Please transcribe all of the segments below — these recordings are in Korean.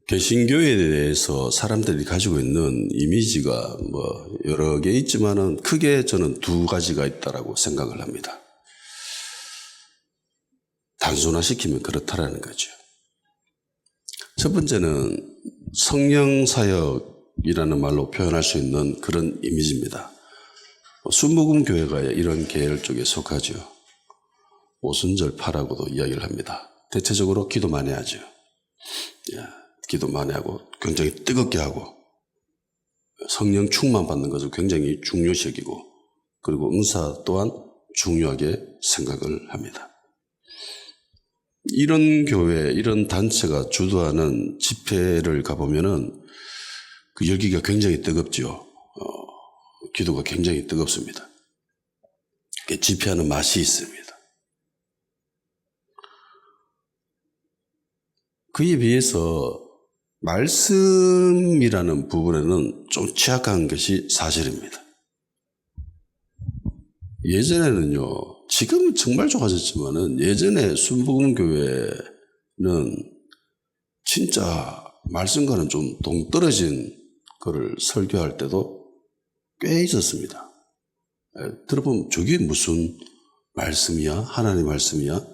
개신교에 대해서 사람들이 가지고 있는 이미지가 여러 개 있지만은 크게 저는 두 가지가 있다라고 생각을 합니다. 단순화시키면 그렇다라는 거죠. 첫 번째는 성령 사역이라는 말로 표현할 수 있는 그런 이미지입니다. 순복음 교회가 이런 계열 쪽에 속하죠. 오순절 파라고도 이야기를 합니다. 대체적으로 기도 많이 하죠. 기도 많이 하고 굉장히 뜨겁게 하고 성령 충만 받는 것을 굉장히 중요시 여기고 그리고 은사 또한 중요하게 생각을 합니다. 이런 교회, 이런 단체가 주도하는 집회를 가보면은 그 열기가 굉장히 뜨겁죠. 기도가 굉장히 뜨겁습니다. 집회하는 맛이 있습니다. 그에 비해서 말씀이라는 부분에는 좀 취약한 것이 사실입니다. 예전에는요, 지금은 정말 좋아졌지만은 예전에 순복음 교회는 진짜 말씀과는 좀 동떨어진 거를 설교할 때도 꽤 있었습니다. 들어보면 저게 무슨 말씀이야? 하나님의 말씀이야?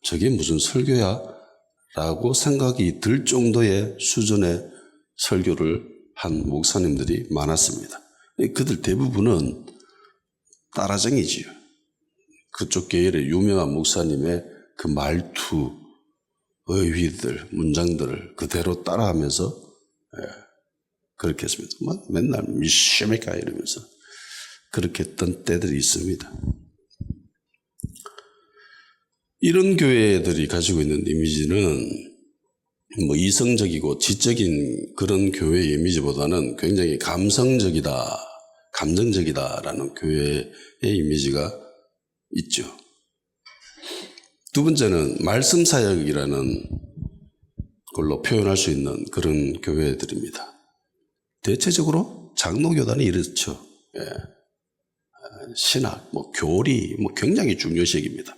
저게 무슨 설교야? 라고 생각이 들 정도의 수준의 설교를 한 목사님들이 많았습니다. 그들 대부분은 따라쟁이지요. 그쪽 계열의 유명한 목사님의 그 말투, 어휘들, 문장들을 그대로 따라하면서 그렇게 했습니다. 맨날 미쉐메카 이러면서 그렇게 했던 때들이 있습니다. 이런 교회들이 가지고 있는 이미지는 이성적이고 지적인 그런 교회의 이미지보다는 굉장히 감성적이다, 감정적이다라는 교회의 이미지가 있죠. 두 번째는 말씀 사역이라는 걸로 표현할 수 있는 그런 교회들입니다. 대체적으로 장로교단이 이렇죠. 신학, 교리, 굉장히 중요시 여깁니다.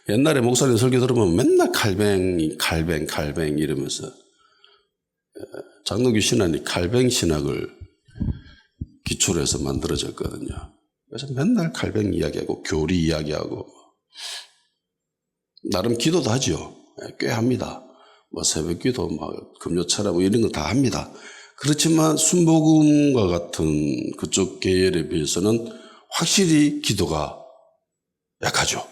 옛날에 목사님 설교 들으면 맨날 칼뱅 이러면서 장로교 신학이 칼뱅 신학을 기초로 해서 만들어졌거든요. 그래서 맨날 칼뱅 이야기하고 교리 이야기하고 나름 기도도 하죠. 꽤 합니다. 새벽기도, 금요철학 이런 거 다 합니다. 그렇지만 순복음과 같은 그쪽 계열에 비해서는 확실히 기도가 약하죠.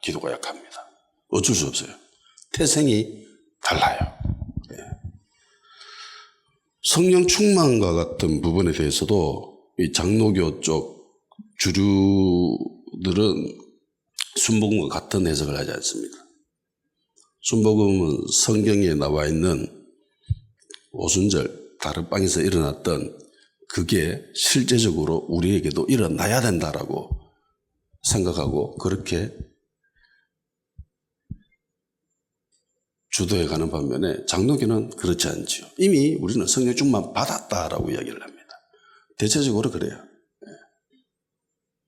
기도가 약합니다. 어쩔 수 없어요. 태생이 달라요. 성령 충만과 같은 부분에 대해서도 이 장로교 쪽 주류들은 순복음과 같은 해석을 하지 않습니다. 순복음은 성경에 나와 있는 오순절 다락방에서 일어났던 그게 실제적으로 우리에게도 일어나야 된다라고 생각하고 그렇게 주도해 가는 반면에 장로교는 그렇지 않죠. 이미 우리는 성령 충만 받았다라고 이야기를 합니다. 대체적으로 그래요.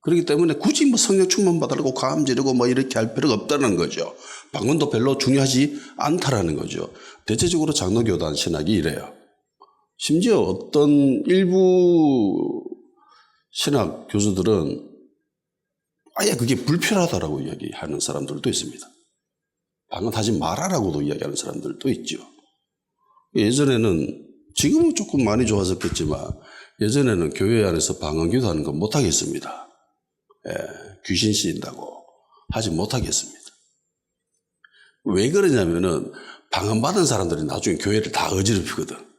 그렇기 때문에 굳이 성령 충만 받으려고 감 지르고 이렇게 할 필요가 없다는 거죠. 방언도 별로 중요하지 않다라는 거죠. 대체적으로 장로교단 신학이 이래요. 심지어 어떤 일부 신학 교수들은 아예 그게 불필요하다라고 이야기하는 사람들도 있습니다. 방언하지 말아라고도 이야기하는 사람들도 있죠. 예전에는 지금은 조금 많이 좋아졌겠지만 예전에는 교회 안에서 방언기도 하는 거 못하겠습니다. 귀신 씌인다고 하지 못하겠습니다. 왜 그러냐면은 방언 받은 사람들이 나중에 교회를 다 어지럽히거든.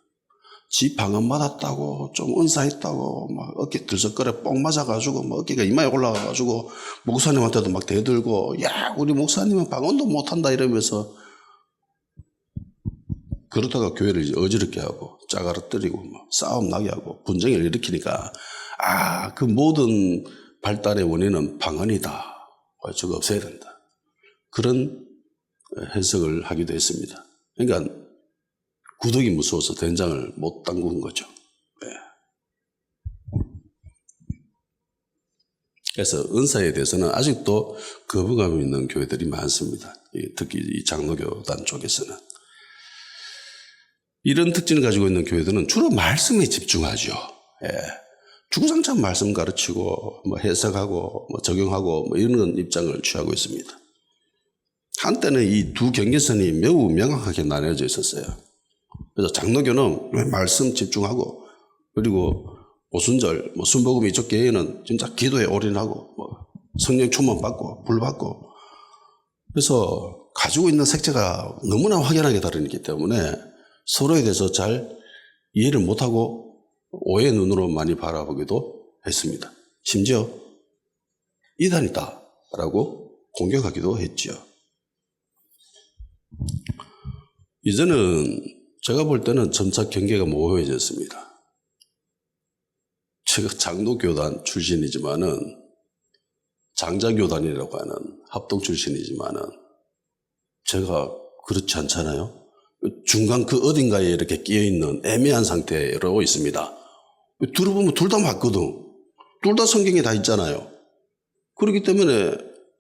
지 방언 받았다고 좀 은사 있다고 어깨 들썩거려 뻥 맞아가지고 어깨가 이마에 올라가가지고 목사님한테도 대들고 야 우리 목사님은 방언도 못한다 이러면서 그러다가 교회를 이제 어지럽게 하고 짜가르뜨리고 싸움 나게 하고 분쟁을 일으키니까 그 모든 발달의 원인은 방언이다. 저거 없애야 된다. 그런 해석을 하기도 했습니다. 그러니까 구독이 무서워서 된장을 못 담근 거죠. 그래서 은사에 대해서는 아직도 거부감이 있는 교회들이 많습니다. 특히 이 장로교단 쪽에서는. 이런 특징을 가지고 있는 교회들은 주로 말씀에 집중하죠. 예. 주구장창 말씀 가르치고 뭐 해석하고 뭐 적용하고 뭐 이런 입장을 취하고 있습니다. 한때는 이 두 경계선이 매우 명확하게 나뉘어져 있었어요. 그래서 장로교는 말씀 집중하고, 그리고 오순절, 뭐 순복음 이쪽 교회는 진짜 기도에 올인하고 뭐 성령 충만 받고 불 받고, 그래서 가지고 있는 색채가 너무나 확연하게 다르기 때문에 서로에 대해서 잘 이해를 못하고 오해의 눈으로 많이 바라보기도 했습니다. 심지어 이단이다라고 공격하기도 했죠. 이제는 제가 볼 때는 점차 경계가 모호해졌습니다. 제가 장로교단 출신이지만은, 장자교단이라고 하는 합동 출신이지만은 제가 그렇지 않잖아요. 중간 그 어딘가에 이렇게 끼어있는 애매한 상태로 있습니다. 들어보면 둘 다 맞거든. 둘 다 성경에 다 있잖아요. 그렇기 때문에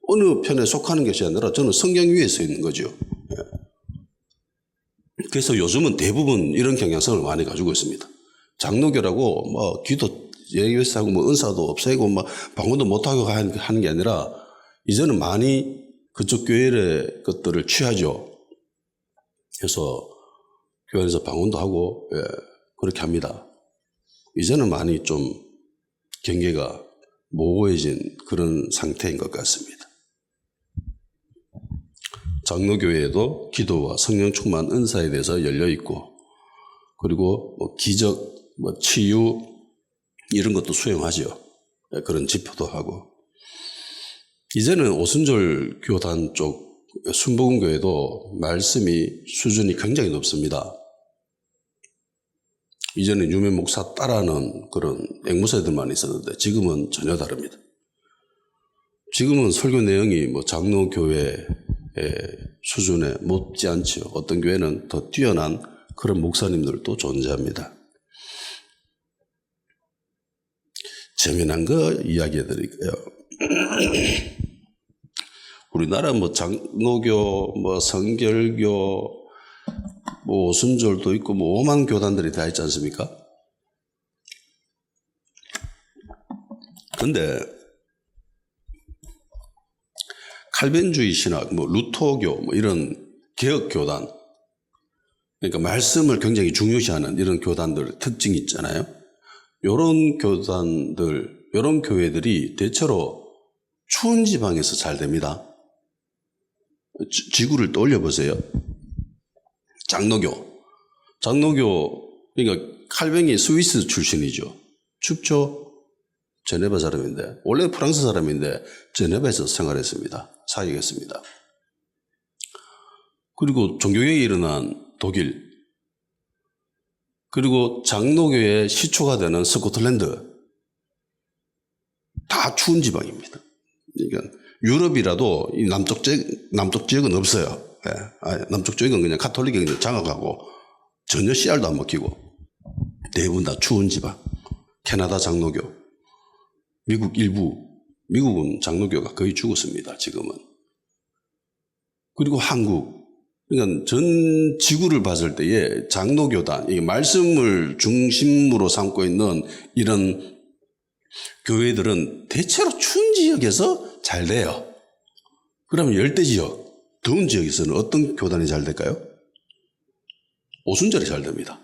어느 편에 속하는 것이 아니라 저는 성경 위에 서 있는 거죠. 그래서 요즘은 대부분 이런 경향성을 많이 가지고 있습니다. 장로교라고 뭐 기도 예외사하고 뭐 은사도 없애고 뭐 방언도 못하고 하는 게 아니라 이제는 많이 그쪽 교회의 것들을 취하죠. 그래서 교회 안에서 방언도 하고, 예, 그렇게 합니다. 이제는 많이 좀 경계가 모호해진 그런 상태인 것 같습니다. 장로교회에도 기도와 성령 충만 은사에 대해서 열려 있고, 그리고 뭐 기적, 뭐 치유 이런 것도 수용하죠. 예, 그런 집회도 하고. 이제는 오순절 교단 쪽 순복음교회도 말씀이 수준이 굉장히 높습니다. 이제는 유명 목사 따라하는 그런 앵무새들만 있었는데 지금은 전혀 다릅니다. 지금은 설교 내용이 뭐 장로교회의 수준에 못지않죠. 어떤 교회는 더 뛰어난 그런 목사님들도 존재합니다. 재미난 거 이야기해 드릴게요. 우리나라 뭐 장로교, 뭐 성결교, 뭐 오순절도 있고 뭐 오만 교단들이 다 있지 않습니까? 근데 칼빈주의 신학, 뭐 루터교, 뭐 이런 개혁 교단, 그러니까 말씀을 굉장히 중요시하는 이런 교단들 특징이 있잖아요. 이런 교단들, 이런 교회들이 대체로 추운 지방에서 잘 됩니다. 지구를 떠올려 보세요. 장로교, 그러니까 칼뱅이 스위스 출신이죠. 춥죠? 제네바 사람인데, 원래 프랑스 사람인데 제네바에서 생활했습니다. 사역했습니다. 그리고 종교개혁이 일어난 독일, 그리고 장로교의 시초가 되는 스코틀랜드, 다 추운 지방입니다. 그러니까 유럽이라도 이 남쪽 지역은 없어요. 예. 남쪽 지역은 그냥 가톨릭이 그냥 장악하고 전혀 씨알도 안 먹히고 대부분 다 추운 지방. 캐나다 장로교, 미국 일부, 미국은 장로교가 거의 죽었습니다. 지금은. 그리고 한국, 그러니까 전 지구를 봤을 때에 장로교단, 이 말씀을 중심으로 삼고 있는 이런 교회들은 대체로 추운 지역에서 잘 돼요. 그러면 열대 지역, 더운 지역에서는 어떤 교단이 잘 될까요? 오순절이 잘 됩니다.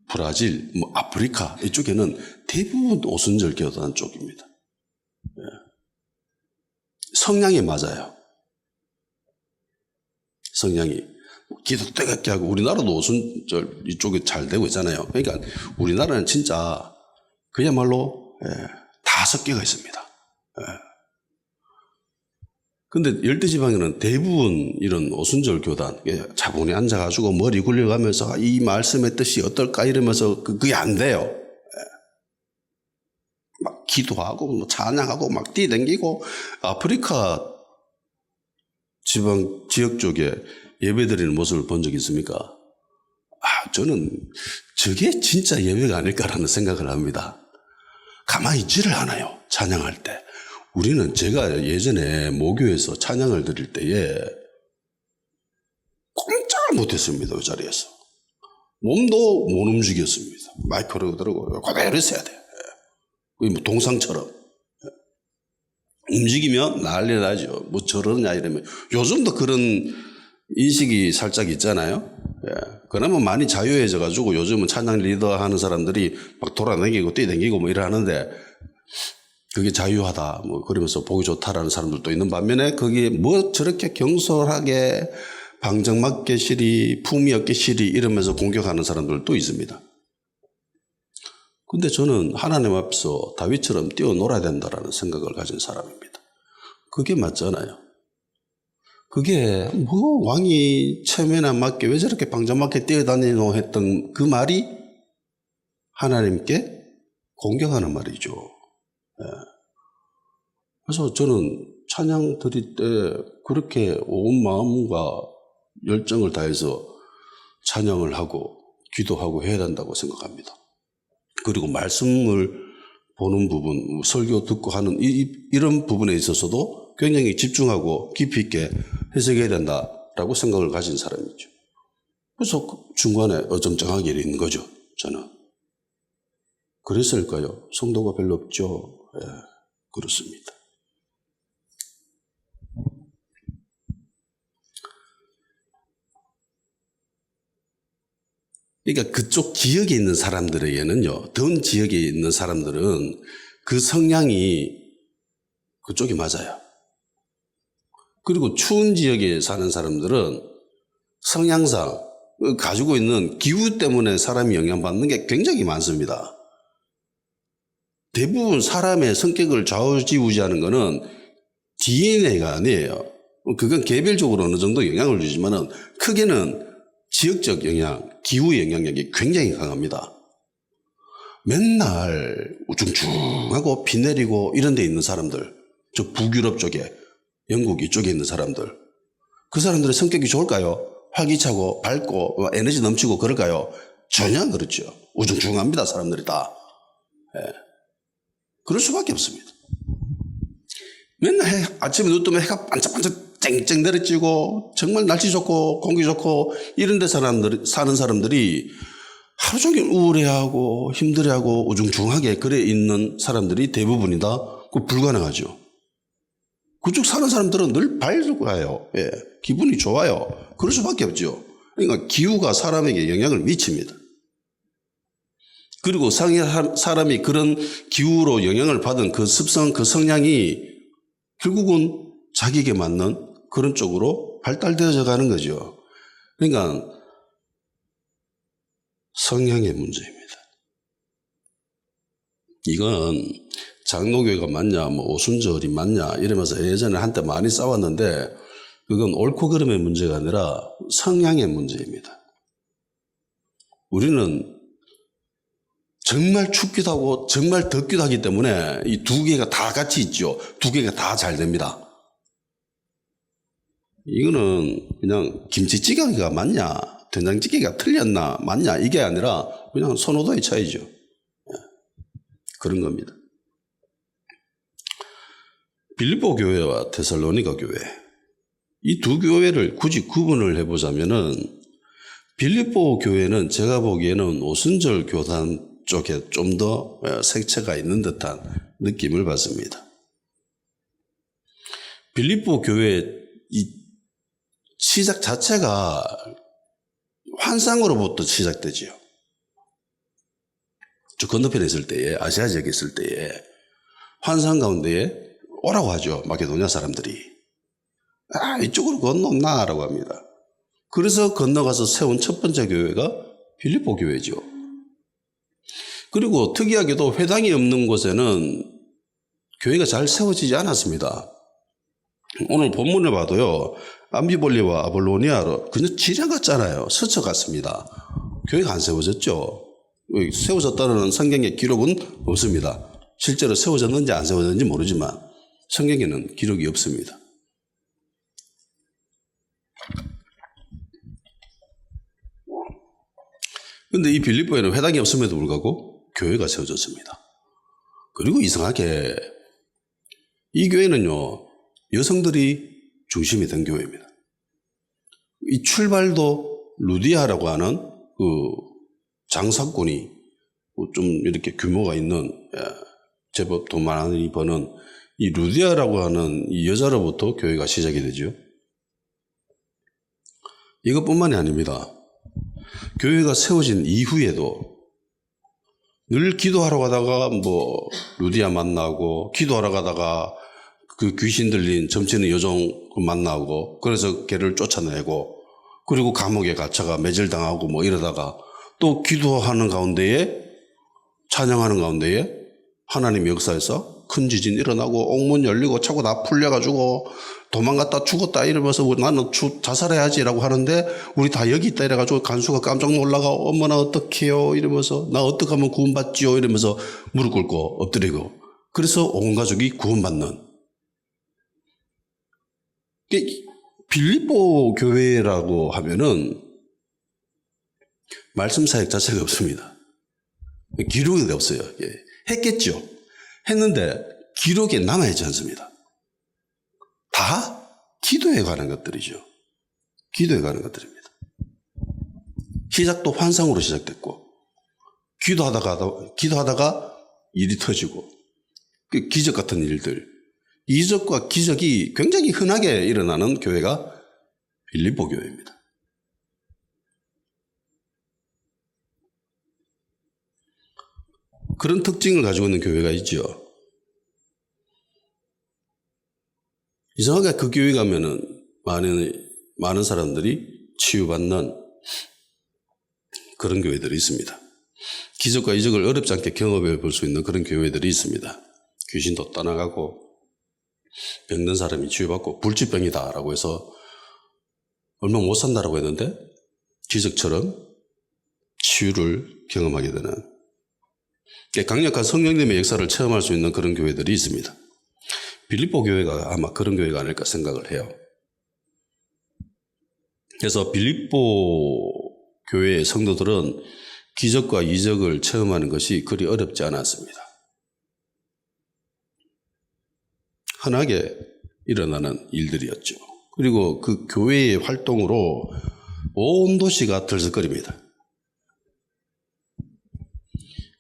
브라질, 뭐 아프리카 이쪽에는 대부분 오순절 교단 쪽입니다. 예. 성향이 맞아요. 성향이. 기도 뜨겁게 하고, 우리나라도 오순절 이쪽에 잘 되고 있잖아요. 그러니까 우리나라는 진짜 그야말로, 예, 다 섞여가 있습니다. 예. 근데 열대지방에는 대부분 이런 오순절 교단, 차분히 앉아가지고 머리 굴려가면서 이 말씀의 뜻이 어떨까 이러면서 그게 안 돼요. 예. 막 기도하고 뭐 찬양하고 막 뛰댕기고. 아프리카 지역 쪽에 예배드리는 모습을 본 적이 있습니까? 저는 저게 진짜 예배가 아닐까라는 생각을 합니다. 가만히 있지를 않아요. 찬양할 때. 우리는, 제가 예전에 모교에서 찬양을 드릴 때에 꼼짝을 못했습니다. 그 자리에서. 몸도 못 움직였습니다. 마이크로 들고 그대로 있어야 돼. 거의 뭐 동상처럼. 움직이면 난리 나죠. 뭐 저러냐 이러면. 요즘도 그런 인식이 살짝 있잖아요. 그나마 많이 자유해져 가지고 요즘은 찬양 리더 하는 사람들이 막 돌아다니고 뛰어다니고 뭐 이러는데 그게 자유하다 뭐 그러면서 보기 좋다라는 사람들도 있는 반면에 거기에 뭐 저렇게 경솔하게 방정맞게 시리 품위 없게 시리 이러면서 공격하는 사람들도 있습니다. 근데 저는 하나님 앞에서 다윗처럼 뛰어놀아야 된다라는 생각을 가진 사람입니다. 그게 맞잖아요. 그게 뭐 왕이 체면에 안 맞게 왜 저렇게 방정맞게 뛰어다니노 했던 그 말이 하나님께 공경하는 말이죠. 그래서 저는 찬양 드릴 때 그렇게 온 마음과 열정을 다해서 찬양을 하고 기도하고 해야 된다고 생각합니다. 그리고 말씀을 보는 부분, 설교 듣고 하는 이런 부분에 있어서도 굉장히 집중하고 깊이 있게 해석해야 된다라고 생각을 가진 사람이죠. 그래서 중간에 어정쩡하게 있는 거죠, 저는. 그랬을까요? 성도가 별로 없죠. 그렇습니다. 그러니까 그쪽 지역에 있는 사람들에게는요, 더운 지역에 있는 사람들은 그 성향이 그쪽이 맞아요. 그리고 추운 지역에 사는 사람들은 성향상 가지고 있는 기후 때문에 사람이 영향받는 게 굉장히 많습니다. 대부분 사람의 성격을 좌우지우지하는 거는 DNA가 아니에요. 그건 개별적으로 어느 정도 영향을 주지만은 크게는 지역적 영향, 기후 영향력이 굉장히 강합니다. 맨날 우중충하고 비 내리고 이런 데 있는 사람들, 저 북유럽 쪽에, 영국 이쪽에 있는 사람들, 그 사람들의 성격이 좋을까요? 활기차고 밝고 에너지 넘치고 그럴까요? 전혀 안 그렇죠. 우중충합니다, 사람들이 다. 그럴 수밖에 없습니다. 맨날 아침에 눈 뜨면 해가 반짝반짝 쨍쨍 내리쬐고 정말 날씨 좋고 공기 좋고 이런 데 사는 사람들이 하루 종일 우울해하고 힘들어하고 우중충하게 그래 있는 사람들이 대부분이다. 그거 불가능하죠. 그쪽 사는 사람들은 늘 밝아요. 기분이 좋아요. 그럴 수밖에 없죠. 그러니까 기후가 사람에게 영향을 미칩니다. 그리고 사람이 그런 기후로 영향을 받은 그 습성, 그 성향이 결국은 자기에게 맞는 그런 쪽으로 발달되어져 가는 거죠. 그러니까 성향의 문제입니다. 이건 장로교가 맞냐, 뭐 오순절이 맞냐 이러면서 예전에 한때 많이 싸웠는데 그건 옳고 그름의 문제가 아니라 성향의 문제입니다. 우리는 정말 춥기도 하고 정말 덥기도 하기 때문에 이 두 개가 다 같이 있죠. 두 개가 다 잘 됩니다. 이거는 그냥 김치찌개가 맞냐, 된장찌개가 틀렸나, 맞냐 이게 아니라 그냥 선호도의 차이죠. 그런 겁니다. 빌립보 교회와 데살로니가 교회, 이 두 교회를 굳이 구분을 해보자면은 빌립보 교회는 제가 보기에는 오순절 교단 쪽에 좀 더 색채가 있는 듯한 느낌을 받습니다. 빌립보 교회 이 시작 자체가 환상으로부터 시작되지요. 저 건너편에 있을 때에, 아시아 지역에 있을 때에 환상 가운데에 오라고 하죠. 마게도냐 사람들이. 이쪽으로 건너나라고 합니다. 그래서 건너가서 세운 첫 번째 교회가 빌립보 교회죠. 그리고 특이하게도 회당이 없는 곳에는 교회가 잘 세워지지 않았습니다. 오늘 본문을 봐도요, 암비볼리와 아볼로니아로 그냥 지장 같잖아요. 스쳐 갔습니다. 교회가 안 세워졌죠. 세워졌다는 성경의 기록은 없습니다. 실제로 세워졌는지 안 세워졌는지 모르지만 성경에는 기록이 없습니다. 그런데 이 빌립보에는 회당이 없음에도 불구하고 교회가 세워졌습니다. 그리고 이상하게 이 교회는요, 여성들이 중심이 된 교회입니다. 이 출발도 루디아라고 하는 그 장사꾼이 좀 이렇게 규모가 있는 제법 돈 많이 버는 이 루디아라고 하는 이 여자로부터 교회가 시작이 되죠. 이것뿐만이 아닙니다. 교회가 세워진 이후에도 늘 기도하러 가다가 뭐 루디아 만나고, 기도하러 가다가 그 귀신 들린 점치는 여종 만나고, 그래서 걔를 쫓아내고, 그리고 감옥에 갇혀가 매질당하고 뭐 이러다가 또 기도하는 가운데에, 찬양하는 가운데에 하나님의 역사에서 큰 지진 일어나고 옥문 열리고 차고 다 풀려가지고 도망갔다 죽었다 이러면서 나는 자살해야지라고 하는데 우리 다 여기 있다 이래가지고 간수가 깜짝 놀라가 어머나 어떡해요 이러면서 나 어떻게 하면 구원받지요 이러면서 무릎 꿇고 엎드리고, 그래서 온 가족이 구원받는 빌립보 교회라고 하면은 말씀 사역 자체가 없습니다. 기록이 없어요. 했겠죠. 했는데 기록에 남아있지 않습니다. 다 기도에 관한 것들이죠. 기도에 관한 것들입니다. 시작도 환상으로 시작됐고, 기도하다가 일이 터지고, 기적 같은 일들, 이적과 기적이 굉장히 흔하게 일어나는 교회가 빌립보 교회입니다. 그런 특징을 가지고 있는 교회가 있죠. 이상하게 그 교회 가면은 많은 사람들이 치유받는 그런 교회들이 있습니다. 기적과 이적을 어렵지 않게 경험해 볼 수 있는 그런 교회들이 있습니다. 귀신도 떠나가고 병든 사람이 치유받고 불치병이다라고 해서 얼마 못 산다라고 했는데 기적처럼 치유를 경험하게 되는 강력한 성령님의 역사를 체험할 수 있는 그런 교회들이 있습니다. 빌립보 교회가 아마 그런 교회가 아닐까 생각을 해요. 그래서 빌립보 교회의 성도들은 기적과 이적을 체험하는 것이 그리 어렵지 않았습니다. 흔하게 일어나는 일들이었죠. 그리고 그 교회의 활동으로 온 도시가 들썩거립니다.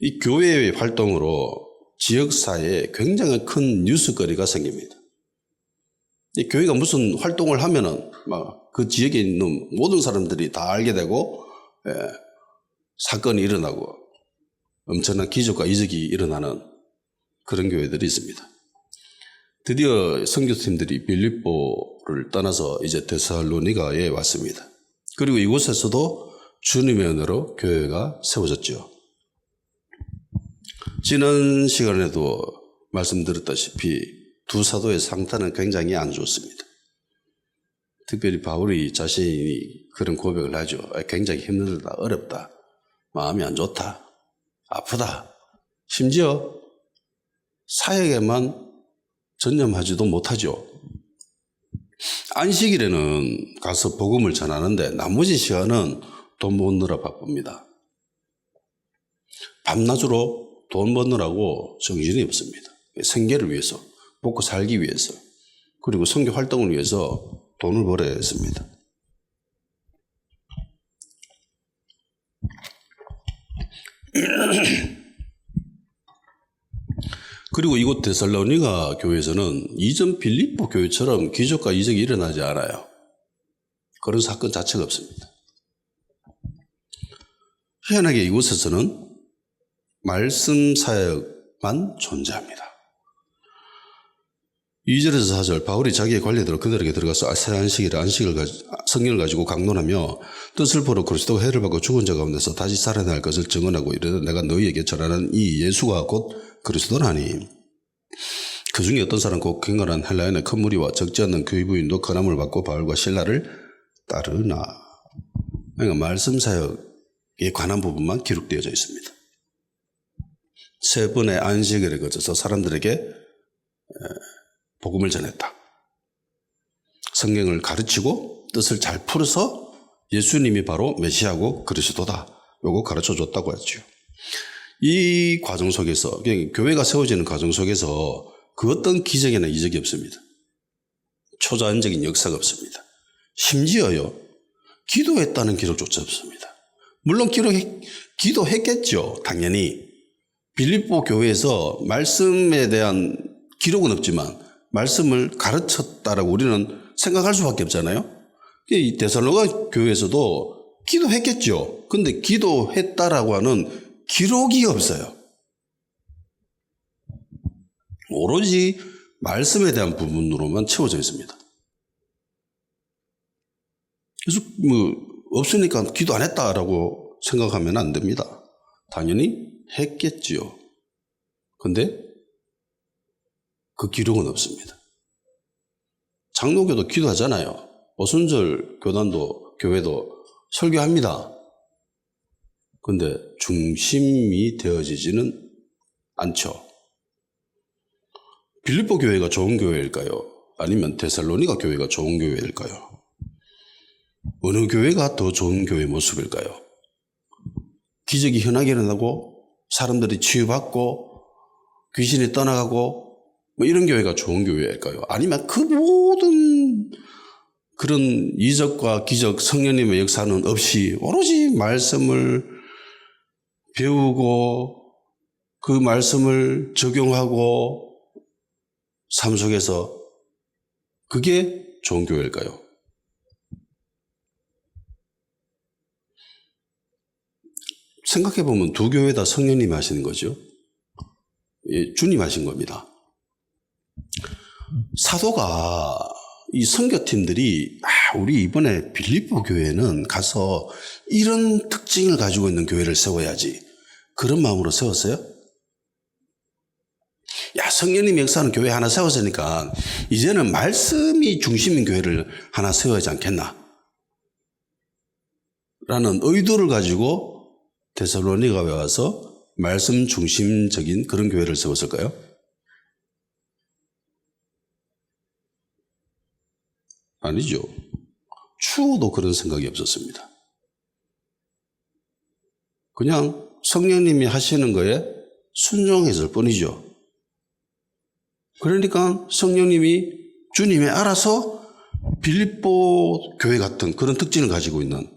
이 교회의 활동으로 지역사회에 굉장히 큰 뉴스거리가 생깁니다. 이 교회가 무슨 활동을 하면은 막 그 지역에 있는 모든 사람들이 다 알게 되고, 사건이 일어나고 엄청난 기적과 이적이 일어나는 그런 교회들이 있습니다. 드디어 선교팀들이 빌립보를 떠나서 이제 데살로니가에 왔습니다. 그리고 이곳에서도 주님의 은혜로 교회가 세워졌죠. 지난 시간에도 말씀드렸다시피 두 사도의 상태는 굉장히 안 좋습니다. 특별히 바울이 자신이 그런 고백을 하죠. 굉장히 힘들다, 어렵다, 마음이 안 좋다, 아프다, 심지어 사역에만 전념하지도 못하죠. 안식일에는 가서 복음을 전하는데 나머지 시간은 돈 버느라 바쁩니다. 밤낮으로 돈 버느라고 정신이 없습니다. 생계를 위해서, 먹고 살기 위해서, 그리고 선교 활동을 위해서 돈을 벌어야 했습니다. 그리고 이곳 데살로니가 교회에서는 이전 빌립보 교회처럼 기적과 이적이 일어나지 않아요. 그런 사건 자체가 없습니다. 희한하게 이곳에서는 말씀 사역만 존재합니다. 2절에서 4절 바울이 자기의 관리대로 그들에게 들어가서 새 안식일에 성경을 가지고 강론하며 뜻을 보러 그리스도가 해를 받고 죽은 자 가운데서 다시 살아날 것을 증언하고 이르되 내가 너희에게 전하는 이 예수가 곧 그리스도라니. 그 중에 어떤 사람 곧 경건한 헬라인의 큰 무리와 적지 않는 교회 부인도 권함을 받고 바울과 실라를 따르나. 그러니까 말씀 사역에 관한 부분만 기록되어져 있습니다. 세 번의 안식일에 거쳐서 사람들에게 복음을 전했다. 성경을 가르치고 뜻을 잘 풀어서 예수님이 바로 메시아고 그리스도다. 요거 가르쳐 줬다고 했죠. 이 과정 속에서, 교회가 세워지는 과정 속에서 그 어떤 기적이나 이적이 없습니다. 초자연적인 역사가 없습니다. 심지어요, 기도했다는 기록조차 없습니다. 물론 기도했겠죠. 당연히. 빌립보 교회에서 말씀에 대한 기록은 없지만 말씀을 가르쳤다라고 우리는 생각할 수밖에 없잖아요. 이 데살로니가 교회에서도 기도했겠죠. 근데 기도했다라고 하는 기록이 없어요. 오로지 말씀에 대한 부분으로만 채워져 있습니다. 그래서 없으니까 기도 안 했다라고 생각하면 안 됩니다. 당연히 했겠지요. 근데 그 기록은 없습니다. 장로교도 기도하잖아요. 오순절 교회도 설교합니다. 근데 중심이 되어지지는 않죠. 빌립보 교회가 좋은 교회일까요? 아니면 데살로니가 교회가 좋은 교회일까요? 어느 교회가 더 좋은 교회 모습일까요? 기적이 흔하게 일어나고 사람들이 치유받고 귀신이 떠나가고 이런 교회가 좋은 교회일까요? 아니면 그 모든 그런 이적과 기적, 성령님의 역사는 없이 오로지 말씀을 배우고 그 말씀을 적용하고 삶 속에서 그게 좋은 교회일까요? 생각해보면 두 교회 다 성령님이 하시는 거죠. 예, 주님 하신 겁니다. 사도가 이 선교팀들이 우리 이번에 빌립보 교회는 가서 이런 특징을 가지고 있는 교회를 세워야지 그런 마음으로 세웠어요? 성령님 역사는 교회 하나 세웠으니까 이제는 말씀이 중심인 교회를 하나 세워야 하지 않겠나 라는 의도를 가지고 데살로니가에 와서 말씀 중심적인 그런 교회를 세웠을까요? 아니죠. 추호도 그런 생각이 없었습니다. 그냥 성령님이 하시는 거에 순종했을 뿐이죠. 그러니까 성령님이 주님이 알아서 빌립보 교회 같은 그런 특징을 가지고 있는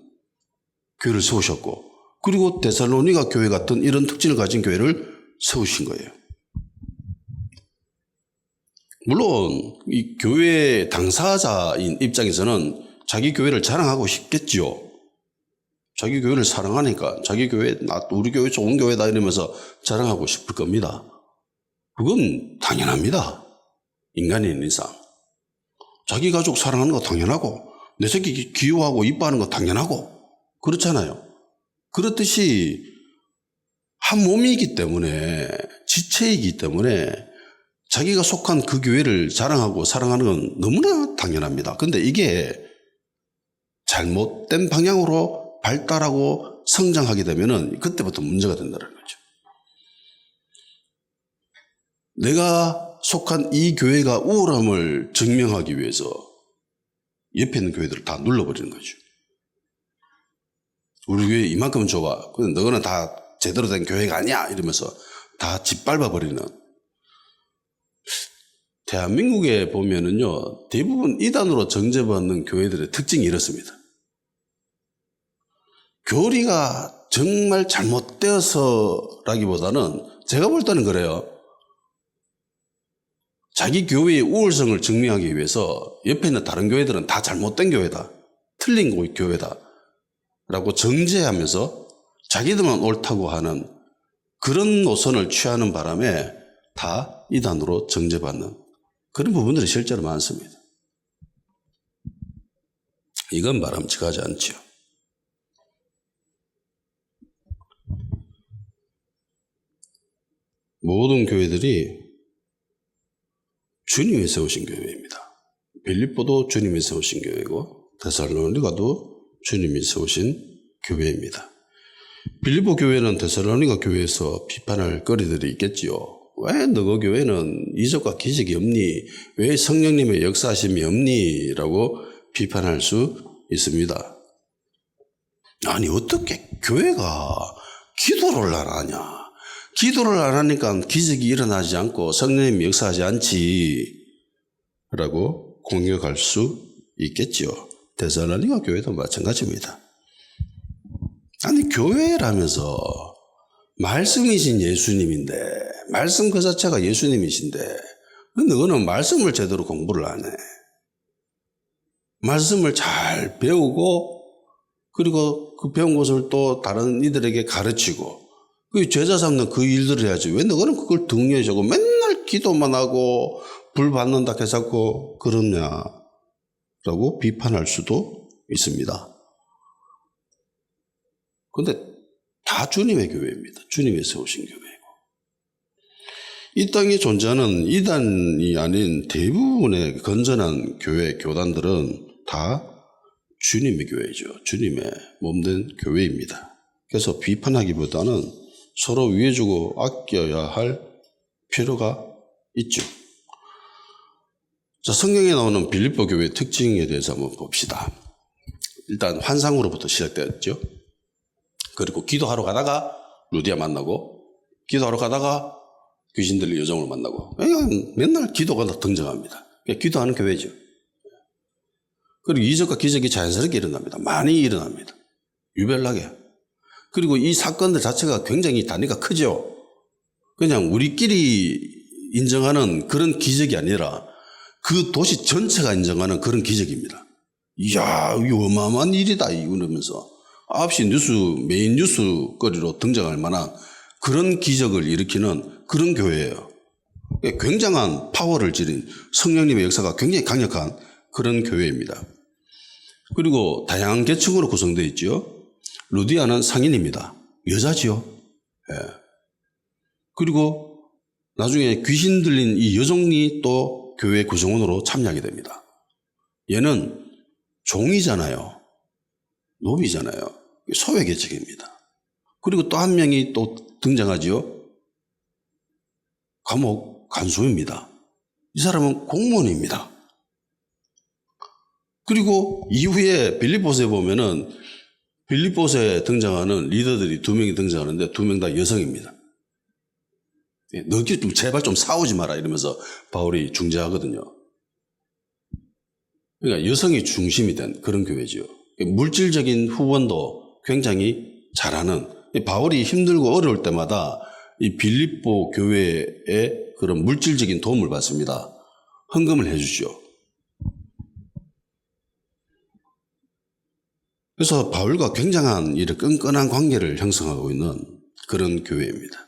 교회를 세우셨고 그리고 데살로니가 교회 같은 이런 특징을 가진 교회를 세우신 거예요. 물론 이 교회 당사자인 입장에서는 자기 교회를 자랑하고 싶겠죠. 자기 교회를 사랑하니까 자기 교회, 우리 교회 좋은 교회다 이러면서 자랑하고 싶을 겁니다. 그건 당연합니다. 인간인 이상. 자기 가족 사랑하는 거 당연하고 내 새끼 귀여워하고 이뻐하는 거 당연하고 그렇잖아요. 그렇듯이 한 몸이기 때문에 지체이기 때문에 자기가 속한 그 교회를 자랑하고 사랑하는 건 너무나 당연합니다. 근데 이게 잘못된 방향으로 발달하고 성장하게 되면은 그때부터 문제가 된다는 거죠. 내가 속한 이 교회가 우월함을 증명하기 위해서 옆에 있는 교회들을 다 눌러버리는 거죠. 우리 교회 이만큼 좋아. 근데 너는 다 제대로 된 교회가 아니야. 이러면서 다 짓밟아버리는. 대한민국에 보면은요, 대부분 이단으로 정죄받는 교회들의 특징이 이렇습니다. 교리가 정말 잘못되어서라기보다는 제가 볼 때는 그래요. 자기 교회의 우월성을 증명하기 위해서 옆에 있는 다른 교회들은 다 잘못된 교회다. 틀린 교회다. 라고 정죄하면서 자기들만 옳다고 하는 그런 노선을 취하는 바람에 다 이단으로 정죄받는 그런 부분들이 실제로 많습니다. 이건 바람직하지 않죠. 모든 교회들이 주님이 세우신 교회입니다. 빌립보도 주님이 세우신 교회고 데살로니가도 주님이 세우신 교회입니다. 빌립보 교회는 데살로니가 교회에서 비판할 거리들이 있겠지요. 왜 너희 교회는 이적과 기적이 없니? 왜 성령님의 역사하심이 없니? 라고 비판할 수 있습니다. 아니 어떻게 교회가 기도를 안 하냐? 기도를 안 하니까 기적이 일어나지 않고 성령님이 역사하지 않지 라고 공격할 수 있겠죠. 데살로니가 교회도 마찬가지입니다. 아니 교회라면서 말씀이신 예수님인데, 말씀 그 자체가 예수님이신데, 너는 말씀을 제대로 공부를 안 해. 말씀을 잘 배우고, 그리고 그 배운 것을 또 다른 이들에게 가르치고, 그 제자 삼는 그 일들을 해야지. 왜 너는 그걸 등려해주고 맨날 기도만 하고 불 받는다 해서 그러냐라고 비판할 수도 있습니다. 그런데 다 주님의 교회입니다. 주님이 세우신 교회이고. 이 땅에 존재하는 이단이 아닌 대부분의 건전한 교회, 교단들은 다 주님의 교회죠. 주님의 몸된 교회입니다. 그래서 비판하기보다는 서로 위해주고 아껴야 할 필요가 있죠. 자, 성경에 나오는 빌립보 교회의 특징에 대해서 한번 봅시다. 일단 환상으로부터 시작되었죠. 그리고 기도하러 가다가 루디아 만나고, 기도하러 가다가 귀신 들린 여정을 만나고, 그냥 맨날 기도가 등장합니다. 기도하는 교회죠. 그리고 이적과 기적이 자연스럽게 일어납니다. 많이 일어납니다. 유별나게. 그리고 이 사건들 자체가 굉장히 단위가 크죠. 그냥 우리끼리 인정하는 그런 기적이 아니라 그 도시 전체가 인정하는 그런 기적입니다. 이야, 이거 어마어마한 일이다 이러면서 9시 뉴스, 메인 뉴스거리로 등장할 만한 그런 기적을 일으키는 그런 교회예요. 굉장한 파워를 지닌 성령님의 역사가 굉장히 강력한 그런 교회입니다. 그리고 다양한 계층으로 구성되어 있죠. 루디아는 상인입니다. 여자지요. 예. 그리고 나중에 귀신 들린 이 여종이 또 교회 구성원으로 참여하게 됩니다. 얘는 종이잖아요. 노비잖아요. 소외 계층입니다. 그리고 또 한 명이 또 등장하지요. 감옥 간수입니다. 이 사람은 공무원입니다. 그리고 이후에 빌립보서에 보면은 빌립보서에 등장하는 리더들이 2명이 등장하는데 2명 다 여성입니다. 너희 제발 좀 싸우지 마라 이러면서 바울이 중재하거든요. 그러니까 여성이 중심이 된 그런 교회죠. 물질적인 후원도 굉장히 잘하는, 바울이 힘들고 어려울 때마다 이 빌립보 교회에 그런 물질적인 도움을 받습니다. 헌금을 해주죠. 그래서 바울과 굉장한 이런 끈끈한 관계를 형성하고 있는 그런 교회입니다.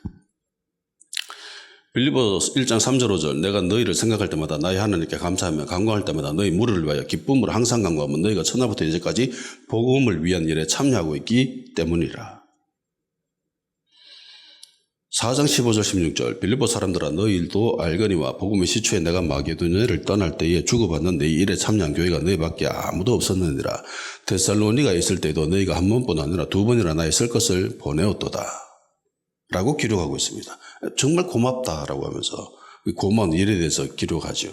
빌립보서 1장 3절 5절 내가 너희를 생각할 때마다 나의 하나님께 감사하며 간구할 때마다 너희 무리를 위하여 기쁨으로 항상 간구하면 너희가 천하부터 이제까지 복음을 위한 일에 참여하고 있기 때문이라. 4장 15절 16절 빌립보 사람들아 너희도 알거니와 복음의 시초에 내가 마게도냐를 떠날 때에 주고받는 내 일에 참여한 교회가 너희밖에 아무도 없었느니라. 데살로니가에 있을 때에도 너희가 한 번뿐 아니라 2번이나 나의 쓸 것을 보내었도다 라고 기록하고 있습니다. 정말 고맙다라고 하면서 고마운 일에 대해서 기록하죠.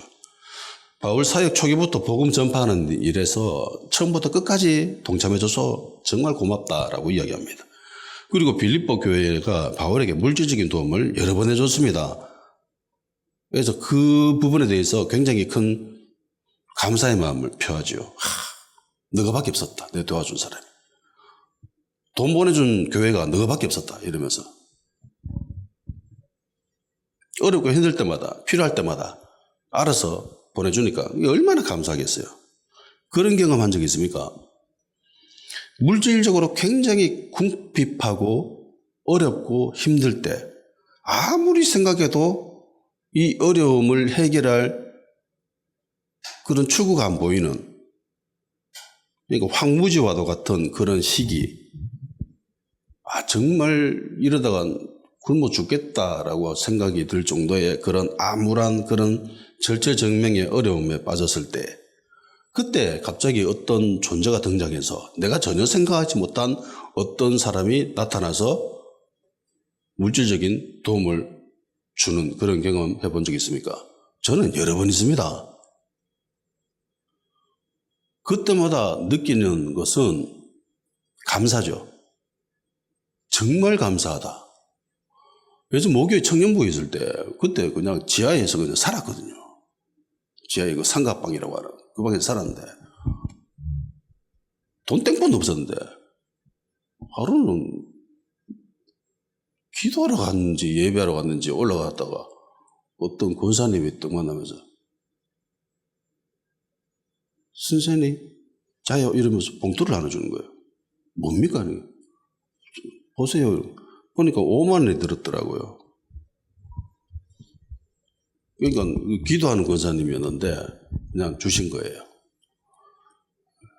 바울 사역 초기부터 복음 전파하는 일에서 처음부터 끝까지 동참해줘서 정말 고맙다라고 이야기합니다. 그리고 빌립보 교회가 바울에게 물질적인 도움을 여러 번 해줬습니다. 그래서 그 부분에 대해서 굉장히 큰 감사의 마음을 표하죠. 너가밖에 없었다. 내 도와준 사람이. 돈 보내준 교회가 너가밖에 없었다. 이러면서. 어렵고 힘들 때마다, 필요할 때마다 알아서 보내주니까 얼마나 감사하겠어요. 그런 경험한 적이 있습니까? 물질적으로 굉장히 궁핍하고 어렵고 힘들 때 아무리 생각해도 이 어려움을 해결할 그런 출구가 안 보이는, 그러니까 황무지와도 같은 그런 시기, 정말 이러다가 굶어 죽겠다라고 생각이 들 정도의 그런 암울한 그런 절체절명의 어려움에 빠졌을 때, 그때 갑자기 어떤 존재가 등장해서 내가 전혀 생각하지 못한 어떤 사람이 나타나서 물질적인 도움을 주는 그런 경험 해본 적 있습니까? 저는 여러 번 있습니다. 그때마다 느끼는 것은 감사죠. 정말 감사하다. 요즘 모교에 청년부에 있을 때 그때 그냥 지하에서 그냥 살았거든요. 지하에 그 상가방이라고 하는 그 방에서 살았는데 돈 땡번도 없었는데 하루는 기도하러 갔는지 예배하러 갔는지 올라갔다가 어떤 권사님이 떡 만나면서 선생님 자요 이러면서 봉투를 나눠주는 거예요. 뭡니까? 보세요. 보니까 5만 원이 들었더라고요. 그러니까 기도하는 권사님이었는데 그냥 주신 거예요.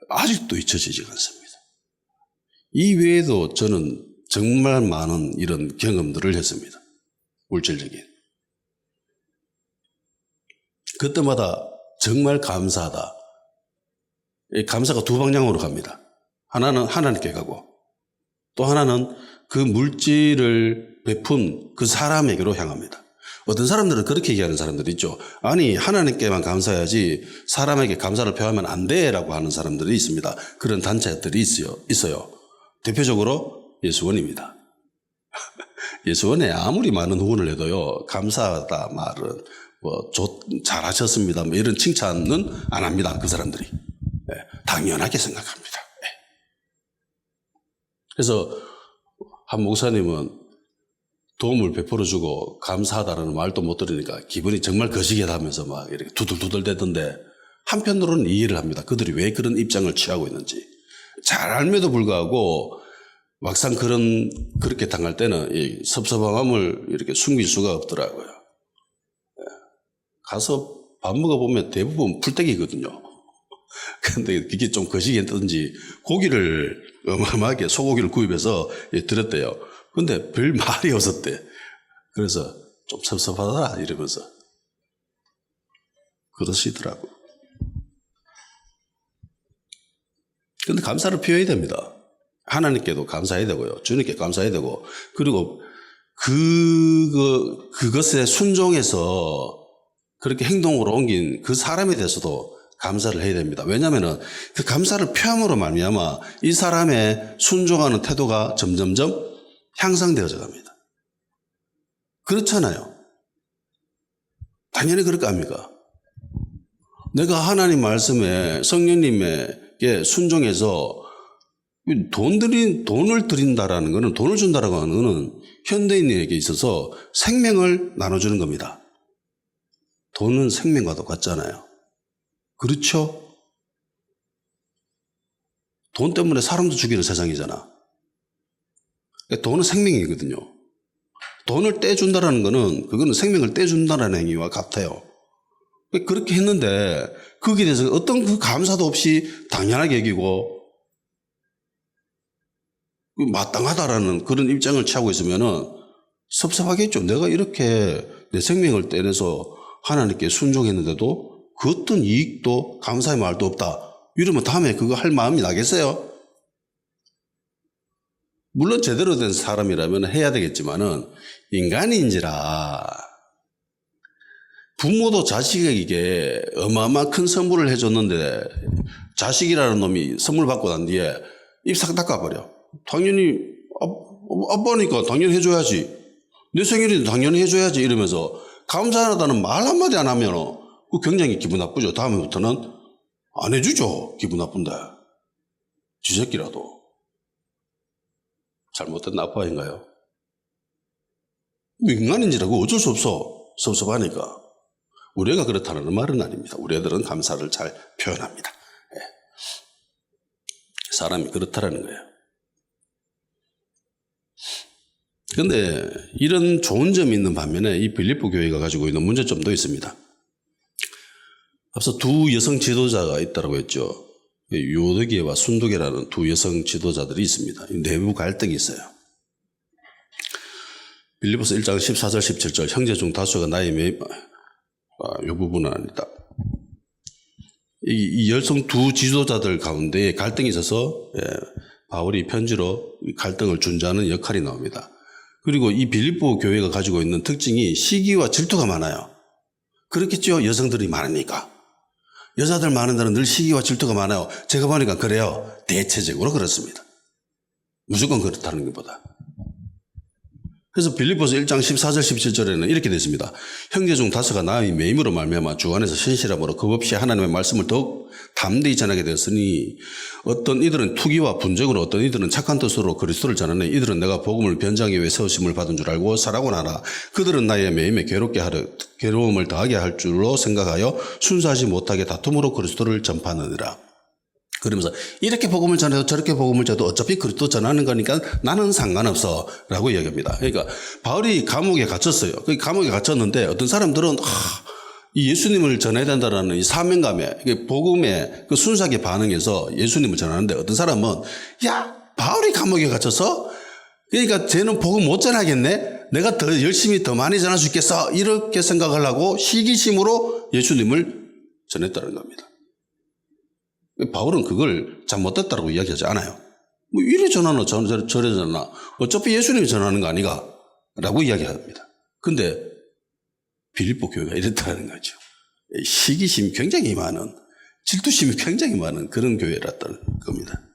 아직도 잊혀지지가 않습니다. 이 외에도 저는 정말 많은 이런 경험들을 했습니다. 물질적인. 그때마다 정말 감사하다. 이 감사가 두 방향으로 갑니다. 하나는 하나님께 가고 또 하나는 그 물질을 베푼 그 사람에게로 향합니다. 어떤 사람들은 그렇게 얘기하는 사람들이 있죠. 아니 하나님께만 감사해야지 사람에게 감사를 표하면 안 돼라고 하는 사람들이 있습니다. 그런 단체들이 있어요. 대표적으로 예수원입니다. 예수원에 아무리 많은 후원을 해도요. 감사하다 말은 잘하셨습니다. 이런 칭찬은 안 합니다. 그 사람들이. 네, 당연하게 생각합니다. 네. 그래서 한 목사님은 도움을 베풀어주고 감사하다라는 말도 못 들으니까 기분이 정말 거시기하다면서 막 이렇게 두들두들대던데 한편으로는 이해를 합니다. 그들이 왜 그런 입장을 취하고 있는지. 잘 알면도 불구하고 막상 그렇게 당할 때는 이 섭섭함을 이렇게 숨길 수가 없더라고요. 가서 밥 먹어보면 대부분 풀떼기거든요. 근데 그게 좀 거시기했던지 고기를 어마어마하게 소고기를 구입해서 드렸대요. 근데 별 말이 없었대. 그래서 좀 섭섭하더라 이러면서 그러시더라고요. 근데 감사를 표해야 됩니다. 하나님께도 감사해야 되고요. 주님께 감사해야 되고 그리고 그것에 순종해서 그렇게 행동으로 옮긴 그 사람에 대해서도 감사를 해야 됩니다. 왜냐하면 그 감사를 표함으로 말미암아 이 사람의 순종하는 태도가 점점점 향상되어져 갑니다. 그렇잖아요. 당연히 그럴 거 아닙니까? 내가 하나님 말씀에 성령님에게 순종해서 돈을 드린다라는 것은 돈을 준다라고 하는 것은 현대인에게 있어서 생명을 나눠주는 겁니다. 돈은 생명과 똑같잖아요. 그렇죠? 돈 때문에 사람도 죽이는 세상이잖아. 돈은 생명이거든요. 돈을 떼준다라는 것은 그거는 생명을 떼준다라는 행위와 같아요. 그렇게 했는데 거기에 대해서 어떤 그 감사도 없이 당연하게 여기고 마땅하다라는 그런 입장을 취하고 있으면은 섭섭하겠죠. 내가 이렇게 내 생명을 떼내서 하나님께 순종했는데도 그 어떤 이익도 감사의 말도 없다. 이러면 다음에 그거 할 마음이 나겠어요? 물론 제대로 된 사람이라면 해야 되겠지만은 인간인지라 부모도 자식에게 어마어마한 큰 선물을 해줬는데 자식이라는 놈이 선물 받고 난 뒤에 입 싹 닦아버려. 당연히 아빠니까 당연히 해줘야지. 내 생일인데 당연히 해줘야지 이러면서 감사하다는 말 한마디 안 하면 그 굉장히 기분 나쁘죠. 다음부터는 안 해주죠. 기분 나쁜데. 지 새끼라도. 잘못된 아빠인가요? 인간인지라고 어쩔 수 없어. 섭섭하니까. 우리 애가 그렇다는 말은 아닙니다. 우리 애들은 감사를 잘 표현합니다. 네. 사람이 그렇다라는 거예요. 그런데 이런 좋은 점이 있는 반면에 이 빌립보 교회가 가지고 있는 문제점도 있습니다. 앞서 두 여성 지도자가 있다고 했죠. 요드게와 순두게라는 두 여성 지도자들이 있습니다. 내부 갈등이 있어요. 빌립보서 1장 14절 17절 형제 중 다수가 나의 매입 이 부분은 아니다. 이 여성 두 지도자들 가운데 갈등이 있어서 바울이 편지로 갈등을 중재하는 역할이 나옵니다. 그리고 이 빌립보 교회가 가지고 있는 특징이 시기와 질투가 많아요. 그렇겠죠. 여성들이 많으니까. 여자들 많은 데는 늘 시기와 질투가 많아요. 제가 보니까 그래요. 대체적으로 그렇습니다. 무조건 그렇다는 것보다. 그래서 빌립보서 1장 14절 17절에는 이렇게 되어 있습니다. 형제 중 다섯가 나의 매임으로 말미암아 주 안에서 신실함으로 겁없이 하나님의 말씀을 더욱 담대히 전하게 되었으니 어떤 이들은 투기와 분쟁으로 어떤 이들은 착한 뜻으로 그리스도를 전하네 이들은 내가 복음을 변장하기 위해 세우심을 받은 줄 알고 살아곤 하나 그들은 나의 매임에 괴로움을 더하게 할 줄로 생각하여 순수하지 못하게 다툼으로 그리스도를 전파하느니라. 그러면서 이렇게 복음을 전해도 저렇게 복음을 전해도 어차피 그리스도 전하는 거니까 나는 상관없어 라고 이야기합니다. 그러니까 바울이 감옥에 갇혔어요. 그 감옥에 갇혔는데 어떤 사람들은 이 예수님을 전해야 된다라는 이 사명감에 복음에 그 순수하게 반응해서 예수님을 전하는데 어떤 사람은 야 바울이 감옥에 갇혀서 그러니까 쟤는 복음 못 전하겠네 내가 더 열심히 더 많이 전할 수 있겠어 이렇게 생각하려고 시기심으로 예수님을 전했다는 겁니다. 바울은 그걸 잘못됐다고 이야기하지 않아요. 뭐 이래 전하나 저래 전하나 어차피 예수님이 전하는 거 아니가 라고 이야기합니다. 근데 빌립보 교회가 이랬다는 거죠. 시기심이 굉장히 많은 질투심이 굉장히 많은 그런 교회였다는 겁니다.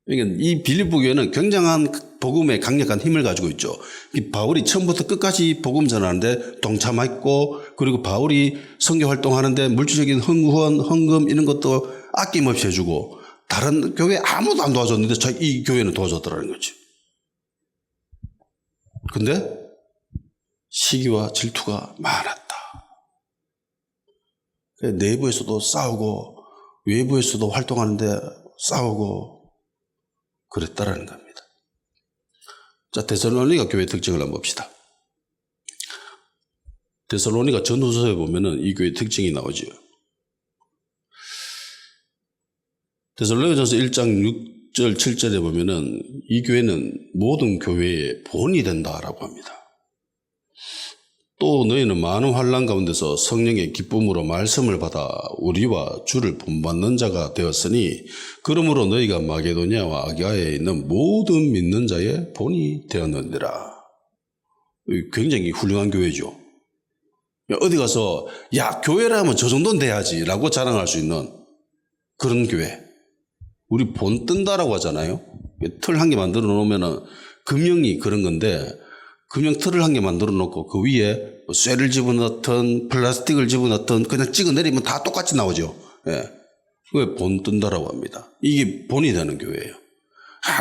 그러니까 이 빌립보 교회는 굉장한 복음의 강력한 힘을 가지고 있죠. 바울이 처음부터 끝까지 복음 전하는데 동참했고 그리고 바울이 선교 활동하는데 물질적인 후원, 헌금 이런 것도 아낌없이 해주고 다른 교회 아무도 안 도와줬는데 이 교회는 도와줬더라는 거죠. 근데 시기와 질투가 많았다. 내부에서도 싸우고 외부에서도 활동하는데 싸우고 그랬다라는 겁니다. 자, 데살로니가 교회 특징을 한번 봅시다. 데살로니가 전후서에 보면은 이 교회 특징이 나오죠. 데살로니가전서 1장 6절 7절에 보면은 이 교회는 모든 교회의 본이 된다라고 합니다. 또 너희는 많은 환난 가운데서 성령의 기쁨으로 말씀을 받아 우리와 주를 본받는 자가 되었으니 그러므로 너희가 마게도냐와 아가야에 있는 모든 믿는 자의 본이 되었느니라. 굉장히 훌륭한 교회죠. 어디 가서 야 교회라면 저 정도는 돼야지 라고 자랑할 수 있는 그런 교회. 우리 본 뜬다라고 하잖아요. 틀 한 개 만들어 놓으면 금형이 그런 건데 금형 틀을 한 개 만들어 놓고 그 위에 쇠를 집어넣든 플라스틱을 집어넣든 그냥 찍어 내리면 다 똑같이 나오죠. 예. 그게 본 뜬다라고 합니다. 이게 본이 되는 교회예요.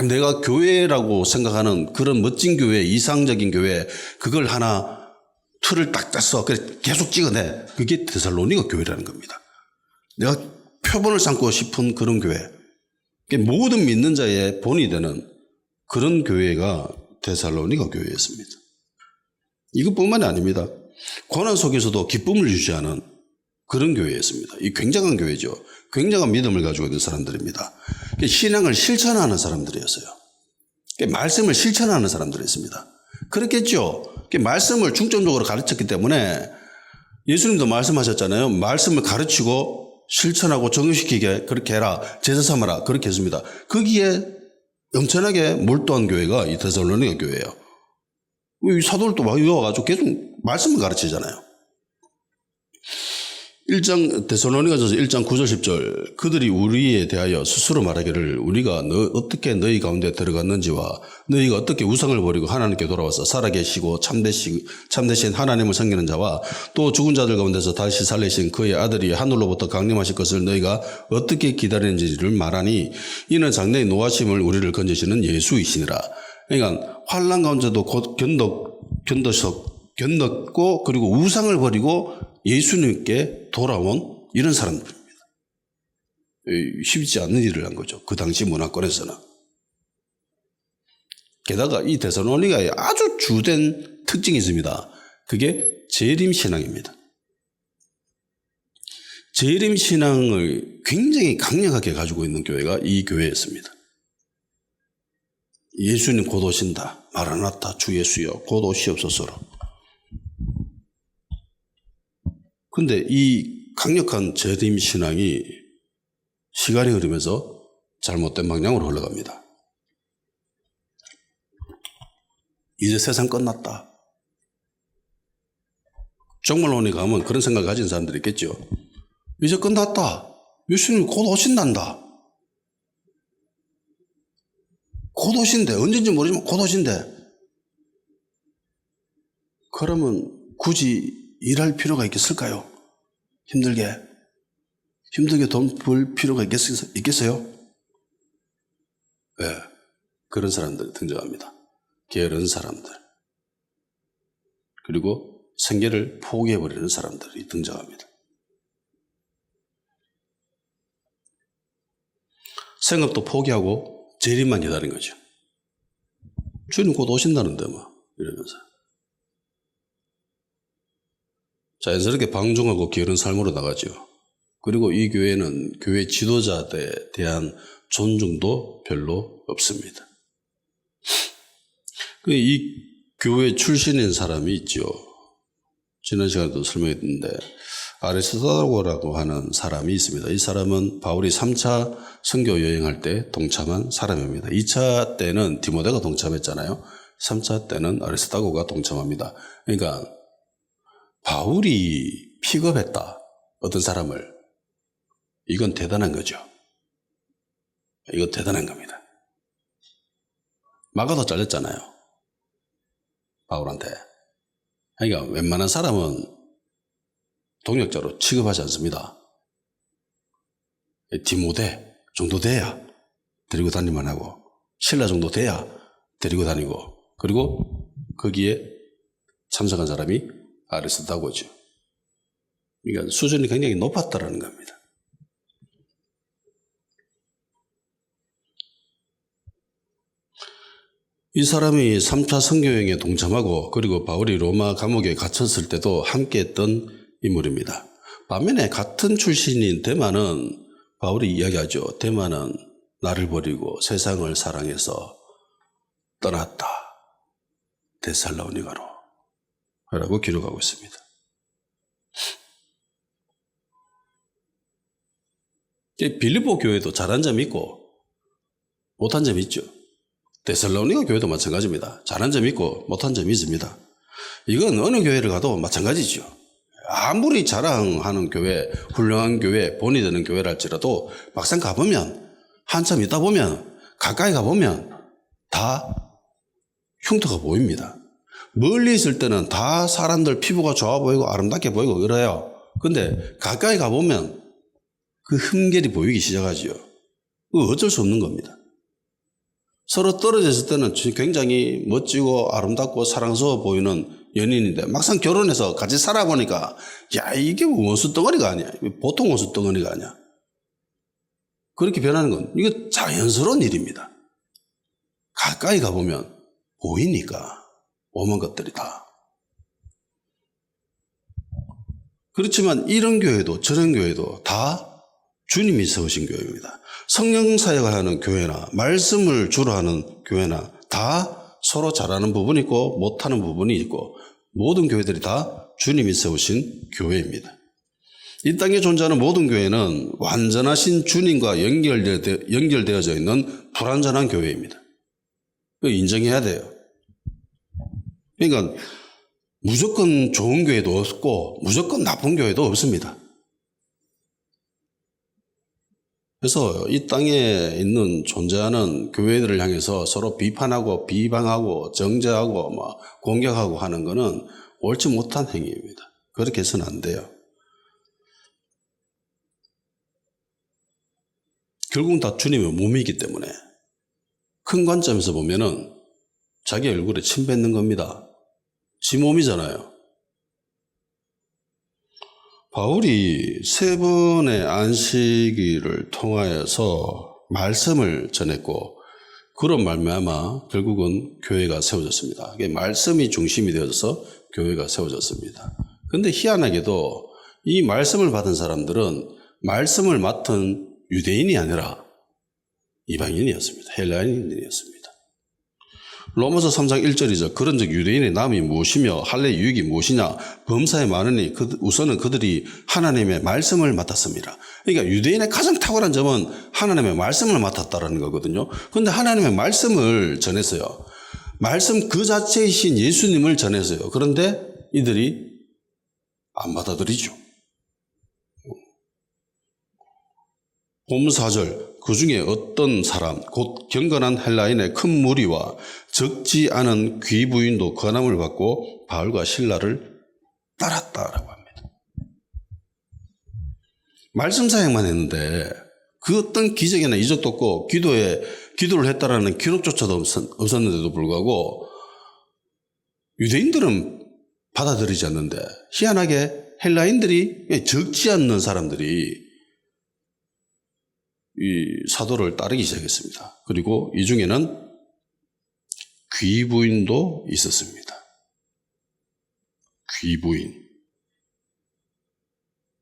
내가 교회라고 생각하는 그런 멋진 교회, 이상적인 교회 그걸 하나 틀을 딱 짰어. 그래 계속 찍어내. 그게 데살로니가 교회라는 겁니다. 내가 표본을 삼고 싶은 그런 교회. 모든 믿는 자의 본이 되는 그런 교회가 데살로니가 교회였습니다. 이것뿐만이 아닙니다. 고난 속에서도 기쁨을 유지하는 그런 교회였습니다. 이 굉장한 교회죠. 굉장한 믿음을 가지고 있는 사람들입니다. 신앙을 실천하는 사람들이었어요. 말씀을 실천하는 사람들이었습니다. 그렇겠죠. 말씀을 중점적으로 가르쳤기 때문에 예수님도 말씀하셨잖아요. 말씀을 가르치고 실천하고 적용시키게 그렇게 해라. 제자 삼아라. 그렇게 했습니다. 거기에 엄청나게 몰두한 교회가 이 데살로니가 교회예요. 이 사도들도 막 이어가지고 계속 말씀을 가르치잖아요. 1장 데살로니가전서 1장 9절 10절 그들이 우리에 대하여 스스로 말하기를 우리가 어떻게 너희 가운데 들어갔는지와 너희가 어떻게 우상을 버리고 하나님께 돌아와서 살아계시고 참되신 하나님을 섬기는 자와 또 죽은 자들 가운데서 다시 살리신 그의 아들이 하늘로부터 강림하실 것을 너희가 어떻게 기다리는지를 말하니 이는 장래의 노하심을 우리를 건지시는 예수이시니라. 그러니까 환난 가운데도 곧 견뎠고 그리고 우상을 버리고 예수님께 돌아온 이런 사람들입니다. 쉽지 않은 일을 한 거죠. 그 당시 문화권에서는. 게다가 이 데살로니가에 아주 주된 특징이 있습니다. 그게 재림신앙입니다. 재림신앙을 굉장히 강력하게 가지고 있는 교회가 이 교회였습니다. 예수님 곧 오신다. 마라나타 주 예수여 곧 오시옵소서로. 근데 이 강력한 재림신앙이 시간이 흐르면서 잘못된 방향으로 흘러갑니다. 이제 세상 끝났다. 종말론에 가면 그런 생각을 가진 사람들이 있겠죠. 이제 끝났다. 예수님 곧 오신단다. 곧 오신대. 언제인지 모르지만 곧 오신대. 그러면 굳이 일할 필요가 있겠을까요? 힘들게 돈 벌 필요가 있겠어요? 네, 그런 사람들이 등장합니다. 게으른 사람들. 그리고 생계를 포기해버리는 사람들이 등장합니다. 생업도 포기하고 재림만 기다린 거죠. 주님 곧 오신다는데 뭐 이러면서. 자연스럽게 방종하고 게으른 삶으로 나가죠. 그리고 이 교회는 교회 지도자에 대한 존중도 별로 없습니다. 이 교회 출신인 사람이 있죠. 지난 시간에도 설명했는데 아리스토텔라고 하는 사람이 있습니다. 이 사람은 바울이 3차 선교 여행할 때 동참한 사람입니다. 2차 때는 디모데가 동참했잖아요. 3차 때는 아리스토텔라가 동참합니다. 그러니까 바울이 픽업했다. 어떤 사람을. 이건 대단한 거죠. 이건 대단한 겁니다. 마가도 잘렸잖아요. 바울한테. 그러니까 웬만한 사람은 동역자로 취급하지 않습니다. 디모데 정도 돼야 데리고 다니만 하고 신라 정도 돼야 데리고 다니고 그리고 거기에 참석한 사람이 아리스토텔라고죠. 그러니까 수준이 굉장히 높았다라는 겁니다. 이 사람이 3차 선교여행에 동참하고 그리고 바울이 로마 감옥에 갇혔을 때도 함께했던 인물입니다. 반면에 같은 출신인 데마는 바울이 이야기하죠. 데마는 나를 버리고 세상을 사랑해서 떠났다. 데살로니가로 라고 기록하고 있습니다. 빌립보 교회도 잘한 점이 있고 못한 점이 있죠. 데살로니가 교회도 마찬가지입니다. 잘한 점이 있고 못한 점이 있습니다. 이건 어느 교회를 가도 마찬가지죠. 아무리 자랑하는 교회, 훌륭한 교회, 본이 되는 교회랄지라도 막상 가보면 한참 있다 보면 가까이 가보면 다 흉터가 보입니다. 멀리 있을 때는 다 사람들 피부가 좋아 보이고 아름답게 보이고 그래요. 근데 가까이 가보면 그 흠결이 보이기 시작하죠. 그거 어쩔 수 없는 겁니다. 서로 떨어져 있을 때는 굉장히 멋지고 아름답고 사랑스러워 보이는 연인인데 막상 결혼해서 같이 살아보니까 야 이게 원수 덩어리가 아니야. 보통 원수 덩어리가 아니야. 그렇게 변하는 건 이거 자연스러운 일입니다. 가까이 가보면 보이니까 오만 것들이 다. 그렇지만 이런 교회도 저런 교회도 다 주님이 세우신 교회입니다. 성령 사역을 하는 교회나 말씀을 주로 하는 교회나 다 서로 잘하는 부분이 있고 못하는 부분이 있고 모든 교회들이 다 주님이 세우신 교회입니다. 이 땅에 존재하는 모든 교회는 완전하신 주님과 연결되어져 있는 불완전한 교회입니다. 인정해야 돼요. 그러니까 무조건 좋은 교회도 없고 무조건 나쁜 교회도 없습니다. 그래서 이 땅에 있는 존재하는 교회들을 향해서 서로 비판하고 비방하고 정죄하고 공격하고 하는 것은 옳지 못한 행위입니다. 그렇게 해서는 안 돼요. 결국은 다 주님의 몸이기 때문에 큰 관점에서 보면은 자기 얼굴에 침 뱉는 겁니다. 지 몸이잖아요. 바울이 3번의 안식일을 통하여서 말씀을 전했고 그런 말미암아 결국은 교회가 세워졌습니다. 이게 말씀이 중심이 되어서 교회가 세워졌습니다. 그런데 희한하게도 이 말씀을 받은 사람들은 말씀을 맡은 유대인이 아니라 이방인이었습니다. 헬라인들이었습니다. 로마서 3장 1절이죠. 그런즉 유대인의 남이 무엇이며 할례 유익이 무엇이냐 범사에 많으니 우선은 그들이 하나님의 말씀을 맡았습니다. 그러니까 유대인의 가장 탁월한 점은 하나님의 말씀을 맡았다라는 거거든요. 그런데 하나님의 말씀을 전했어요. 말씀 그 자체이신 예수님을 전했어요. 그런데 이들이 안 받아들이죠. 본문 4절 그 중에 어떤 사람, 곧 경건한 헬라인의 큰 무리와 적지 않은 귀부인도 권함을 받고 바울과 실라를 따랐다라고 합니다. 말씀 사역만 했는데 그 어떤 기적이나 이적도 없고 기도를 했다라는 기록조차도 없었는데도 불구하고 유대인들은 받아들이지 않는데 희한하게 헬라인들이 적지 않는 사람들이 이 사도를 따르기 시작했습니다. 그리고 이 중에는 귀부인도 있었습니다. 귀부인.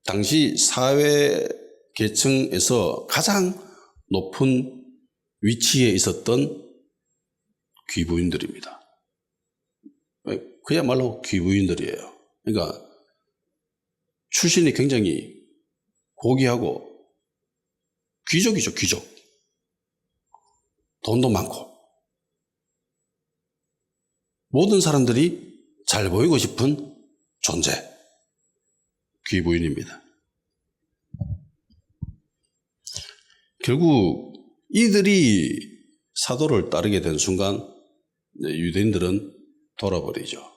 당시 사회 계층에서 가장 높은 위치에 있었던 귀부인들입니다. 그야말로 귀부인들이에요. 그러니까 출신이 굉장히 고귀하고 귀족이죠, 귀족. 돈도 많고. 모든 사람들이 잘 보이고 싶은 존재. 귀부인입니다. 결국 이들이 사도를 따르게 된 순간 유대인들은 돌아버리죠.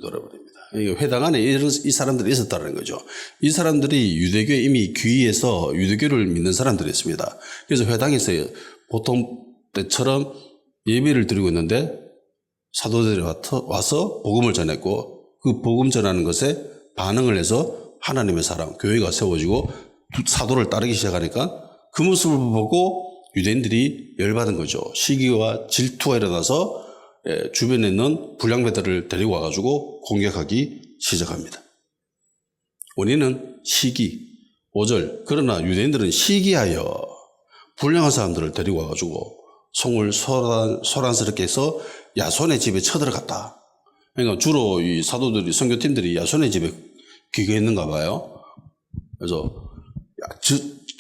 돌아버립니다. 회당 안에 이 사람들이 있었다는 거죠. 이 사람들이 유대교에 이미 귀의해서 유대교를 믿는 사람들이었습니다. 그래서 회당에서 보통 때처럼 예배를 드리고 있는데 사도들이 와서 복음을 전했고 그 복음 전하는 것에 반응을 해서 하나님의 사람, 교회가 세워지고 사도를 따르기 시작하니까 그 모습을 보고 유대인들이 열받은 거죠. 시기와 질투가 일어나서 주변에 있는 불량배들을 데리고 와가지고 공격하기 시작합니다. 원인은 시기, 5절. 그러나 유대인들은 시기하여 불량한 사람들을 데리고 와가지고 송을 소란스럽게 해서 야손의 집에 쳐들어갔다. 그러니까 주로 이 사도들이, 선교팀들이 야손의 집에 귀가했는가 봐요. 그래서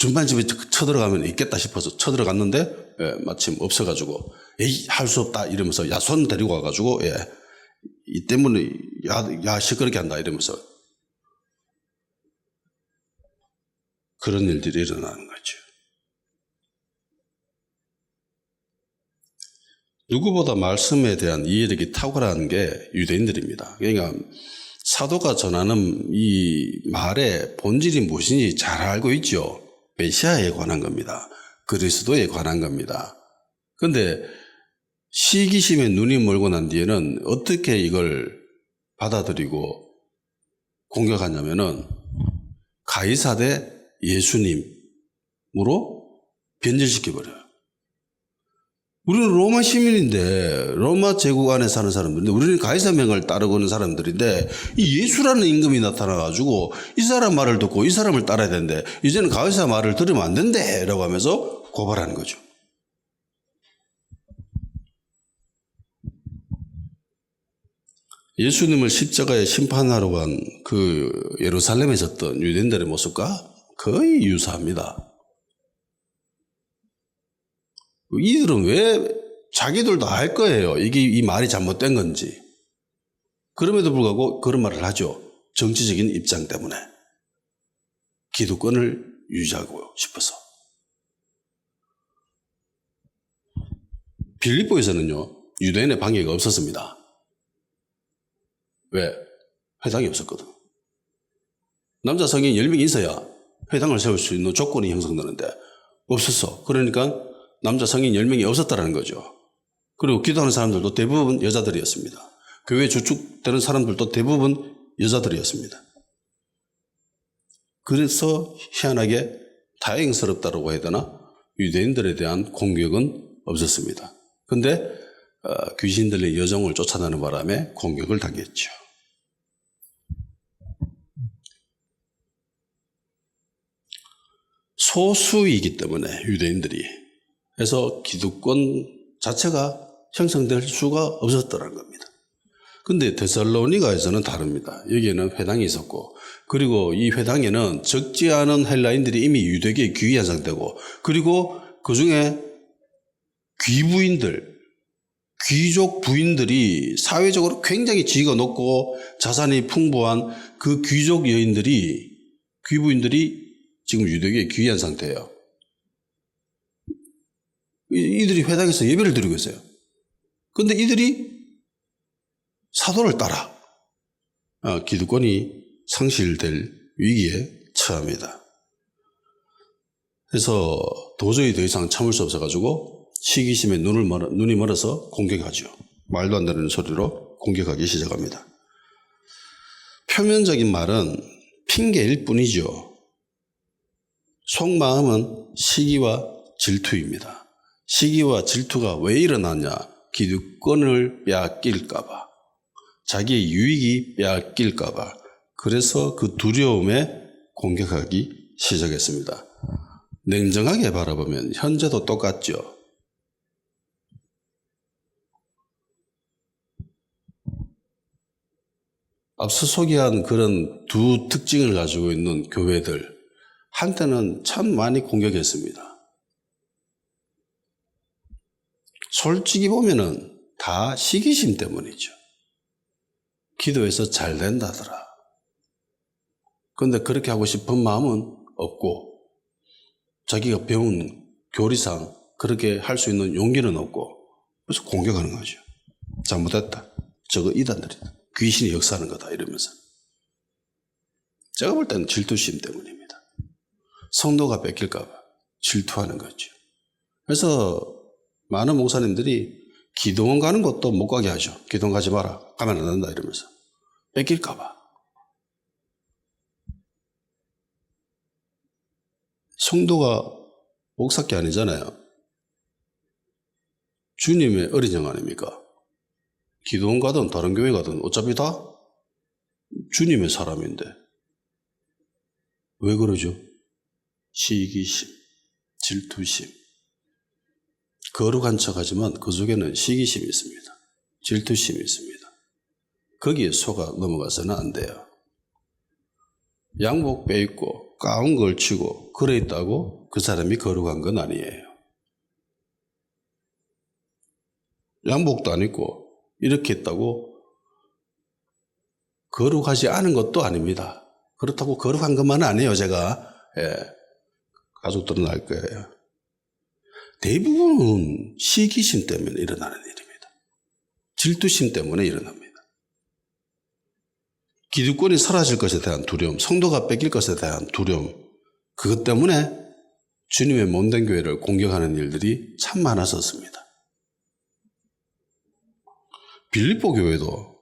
전반 집에 쳐들어가면 있겠다 싶어서 쳐들어갔는데 마침 없어가지고 에이 할 수 없다 이러면서 야손 데리고 와가지고 이 때문에 야 시끄럽게 한다 이러면서 그런 일들이 일어나는 거죠. 누구보다 말씀에 대한 이해력이 탁월한 게 유대인들입니다. 그러니까 사도가 전하는 이 말의 본질이 무엇인지 잘 알고 있죠. 메시아에 관한 겁니다. 그리스도에 관한 겁니다. 그런데 시기심에 눈이 멀고 난 뒤에는 어떻게 이걸 받아들이고 공격하냐면은 가이사 대 예수님으로 변질시켜버려요. 우리는 로마 시민인데 로마 제국 안에 사는 사람들인데 우리는 가이사명을 따르고 있는 사람들인데 이 예수라는 임금이 나타나가지고 이 사람 말을 듣고 이 사람을 따라야 되는데 이제는 가이사 말을 들으면 안 된대 라고 하면서 고발하는 거죠. 예수님을 십자가에 심판하러 간 그 예루살렘에 있었던 유대인들의 모습과 거의 유사합니다. 이들은 왜 자기들도 알 거예요. 이게 이 말이 잘못된 건지. 그럼에도 불구하고 그런 말을 하죠. 정치적인 입장 때문에. 기득권을 유지하고 싶어서. 빌립보에서는요. 유대인의 방해가 없었습니다. 왜? 회당이 없었거든. 남자 성인 10명이 있어야 회당을 세울 수 있는 조건이 형성되는데 없었어. 그러니까 남자 성인 10명이 없었다는 거죠. 그리고 기도하는 사람들도 대부분 여자들이었습니다. 교회 주축되는 사람들도 대부분 여자들이었습니다. 그래서 희한하게 다행스럽다고 해야 되나? 유대인들에 대한 공격은 없었습니다. 그런데 귀신들의 여종을 쫓아내는 바람에 공격을 당했죠. 소수이기 때문에 유대인들이 그래서 기득권 자체가 형성될 수가 없었더라는 겁니다. 근데 데살로니가에서는 다릅니다. 여기에는 회당이 있었고 그리고 이 회당에는 적지 않은 헬라인들이 이미 유대교에 귀의한 상태고 그리고 그중에 귀부인들, 귀족 부인들이 사회적으로 굉장히 지위가 높고 자산이 풍부한 그 귀족 여인들이 귀부인들이 지금 유대교에 귀의한 상태예요. 이들이 회당에서 예배를 드리고 있어요. 그런데 이들이 사도를 따라 기득권이 상실될 위기에 처합니다. 그래서 도저히 더 이상 참을 수 없어가지고 시기심에 눈이 멀어서 공격하죠. 말도 안 되는 소리로 공격하기 시작합니다. 표면적인 말은 핑계일 뿐이죠. 속마음은 시기와 질투입니다. 시기와 질투가 왜 일어나냐? 기득권을 빼앗길까봐, 자기의 유익이 빼앗길까봐, 그래서 그 두려움에 공격하기 시작했습니다. 냉정하게 바라보면 현재도 똑같죠. 앞서 소개한 그런 두 특징을 가지고 있는 교회들, 한때는 참 많이 공격했습니다. 솔직히 보면은 다 시기심 때문이죠. 기도해서 잘 된다더라. 그런데 그렇게 하고 싶은 마음은 없고, 자기가 배운 교리상 그렇게 할 수 있는 용기는 없고, 그래서 공격하는 거죠. 잘못했다. 저거 이단들이다. 귀신이 역사하는 거다. 이러면서. 제가 볼 때는 질투심 때문입니다. 성도가 뺏길까 봐 질투하는 거죠. 그래서 많은 목사님들이 기도원 가는 것도 못 가게 하죠. 기도원 가지 마라. 가면 안 된다. 이러면서. 뺏길까 봐. 성도가 목사께 아니잖아요. 주님의 어린 양 아닙니까? 기도원 가든 다른 교회 가든 어차피 다 주님의 사람인데 왜 그러죠? 시기심, 질투심. 거룩한 척하지만 그 속에는 시기심이 있습니다. 질투심이 있습니다. 거기에 속아 넘어가서는 안 돼요. 양복 빼입고 가운 걸치고 그래 있다고 그 사람이 거룩한 건 아니에요. 양복도 안 입고 이렇게 했다고 거룩하지 않은 것도 아닙니다. 그렇다고 거룩한 것만은 아니에요. 제가 가족들은 알 거예요. 대부분은 시기심 때문에 일어나는 일입니다. 질투심 때문에 일어납니다. 기득권이 사라질 것에 대한 두려움, 성도가 뺏길 것에 대한 두려움, 그것 때문에 주님의 몸된 교회를 공격하는 일들이 참 많았었습니다. 빌립보 교회도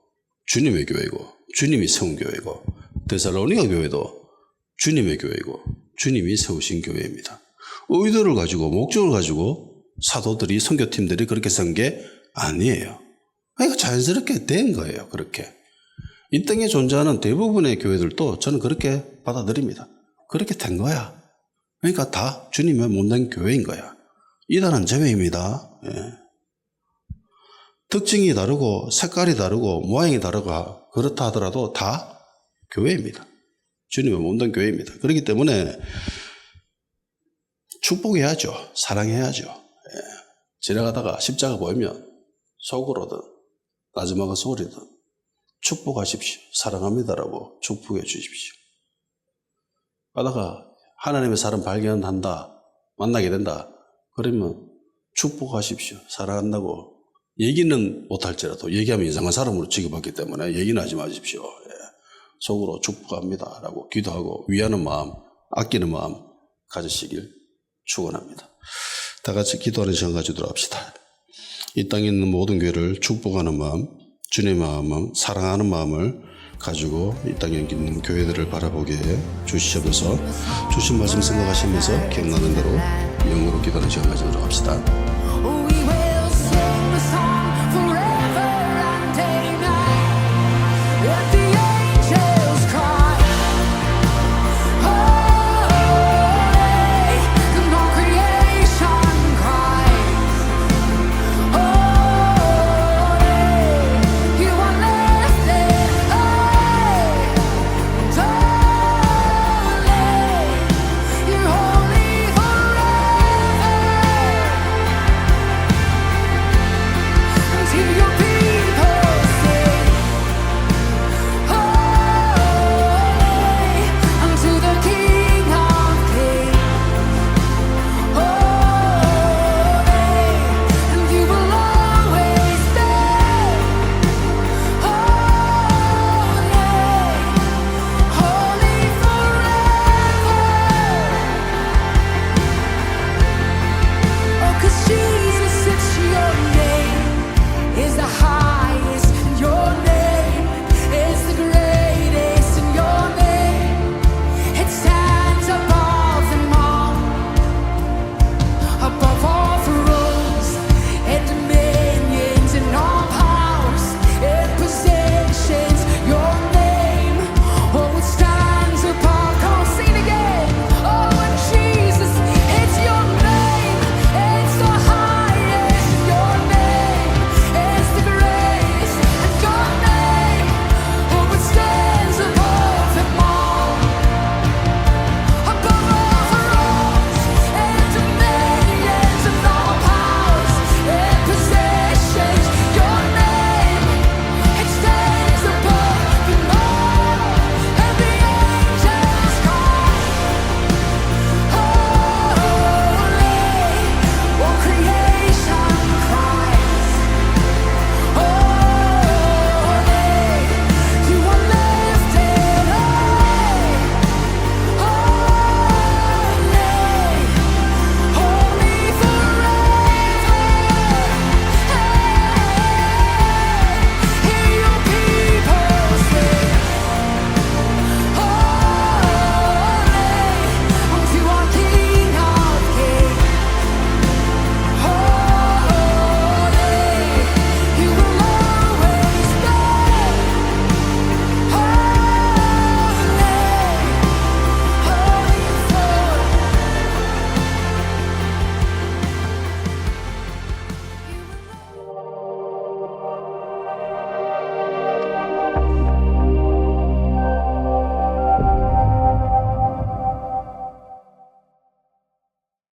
주님의 교회고 주님이 세운 교회고 데살로니가 교회도 주님의 교회고 주님이 세우신 교회입니다. 의도를 가지고 목적을 가지고 사도들이 선교팀들이 그렇게 쓴 게 아니에요. 그러니까 자연스럽게 된 거예요. 그렇게. 이 땅에 존재하는 대부분의 교회들도 저는 그렇게 받아들입니다. 그렇게 된 거야. 그러니까 다 주님의 몸된 교회인 거야. 이단은 제외입니다. 특징이 다르고 색깔이 다르고 모양이 다르고 그렇다 하더라도 다 교회입니다. 주님의 몸된 교회입니다. 그렇기 때문에 축복해야죠. 사랑해야죠. 지나가다가 십자가 보이면 속으로든 마지막은 소리든 축복하십시오. 사랑합니다라고 축복해 주십시오. 가다가 하나님의 사람 발견한다. 만나게 된다. 그러면 축복하십시오. 사랑한다고 얘기는 못할지라도 얘기하면 이상한 사람으로 취급받기 때문에 얘기는 하지 마십시오. 속으로 축복합니다 라고 기도하고 위하는 마음, 아끼는 마음 가지시길 축원합니다. 다 같이 기도하는 시간 가지도록 합시다. 이 땅에 있는 모든 교회를 축복하는 마음, 주님의 마음, 사랑하는 마음을 가지고 이 땅에 있는 교회들을 바라보게 해 주시옵소서. 주신 말씀 생각하시면서 기억나는 대로 영으로 기도하는 시간 가지도록 합시다.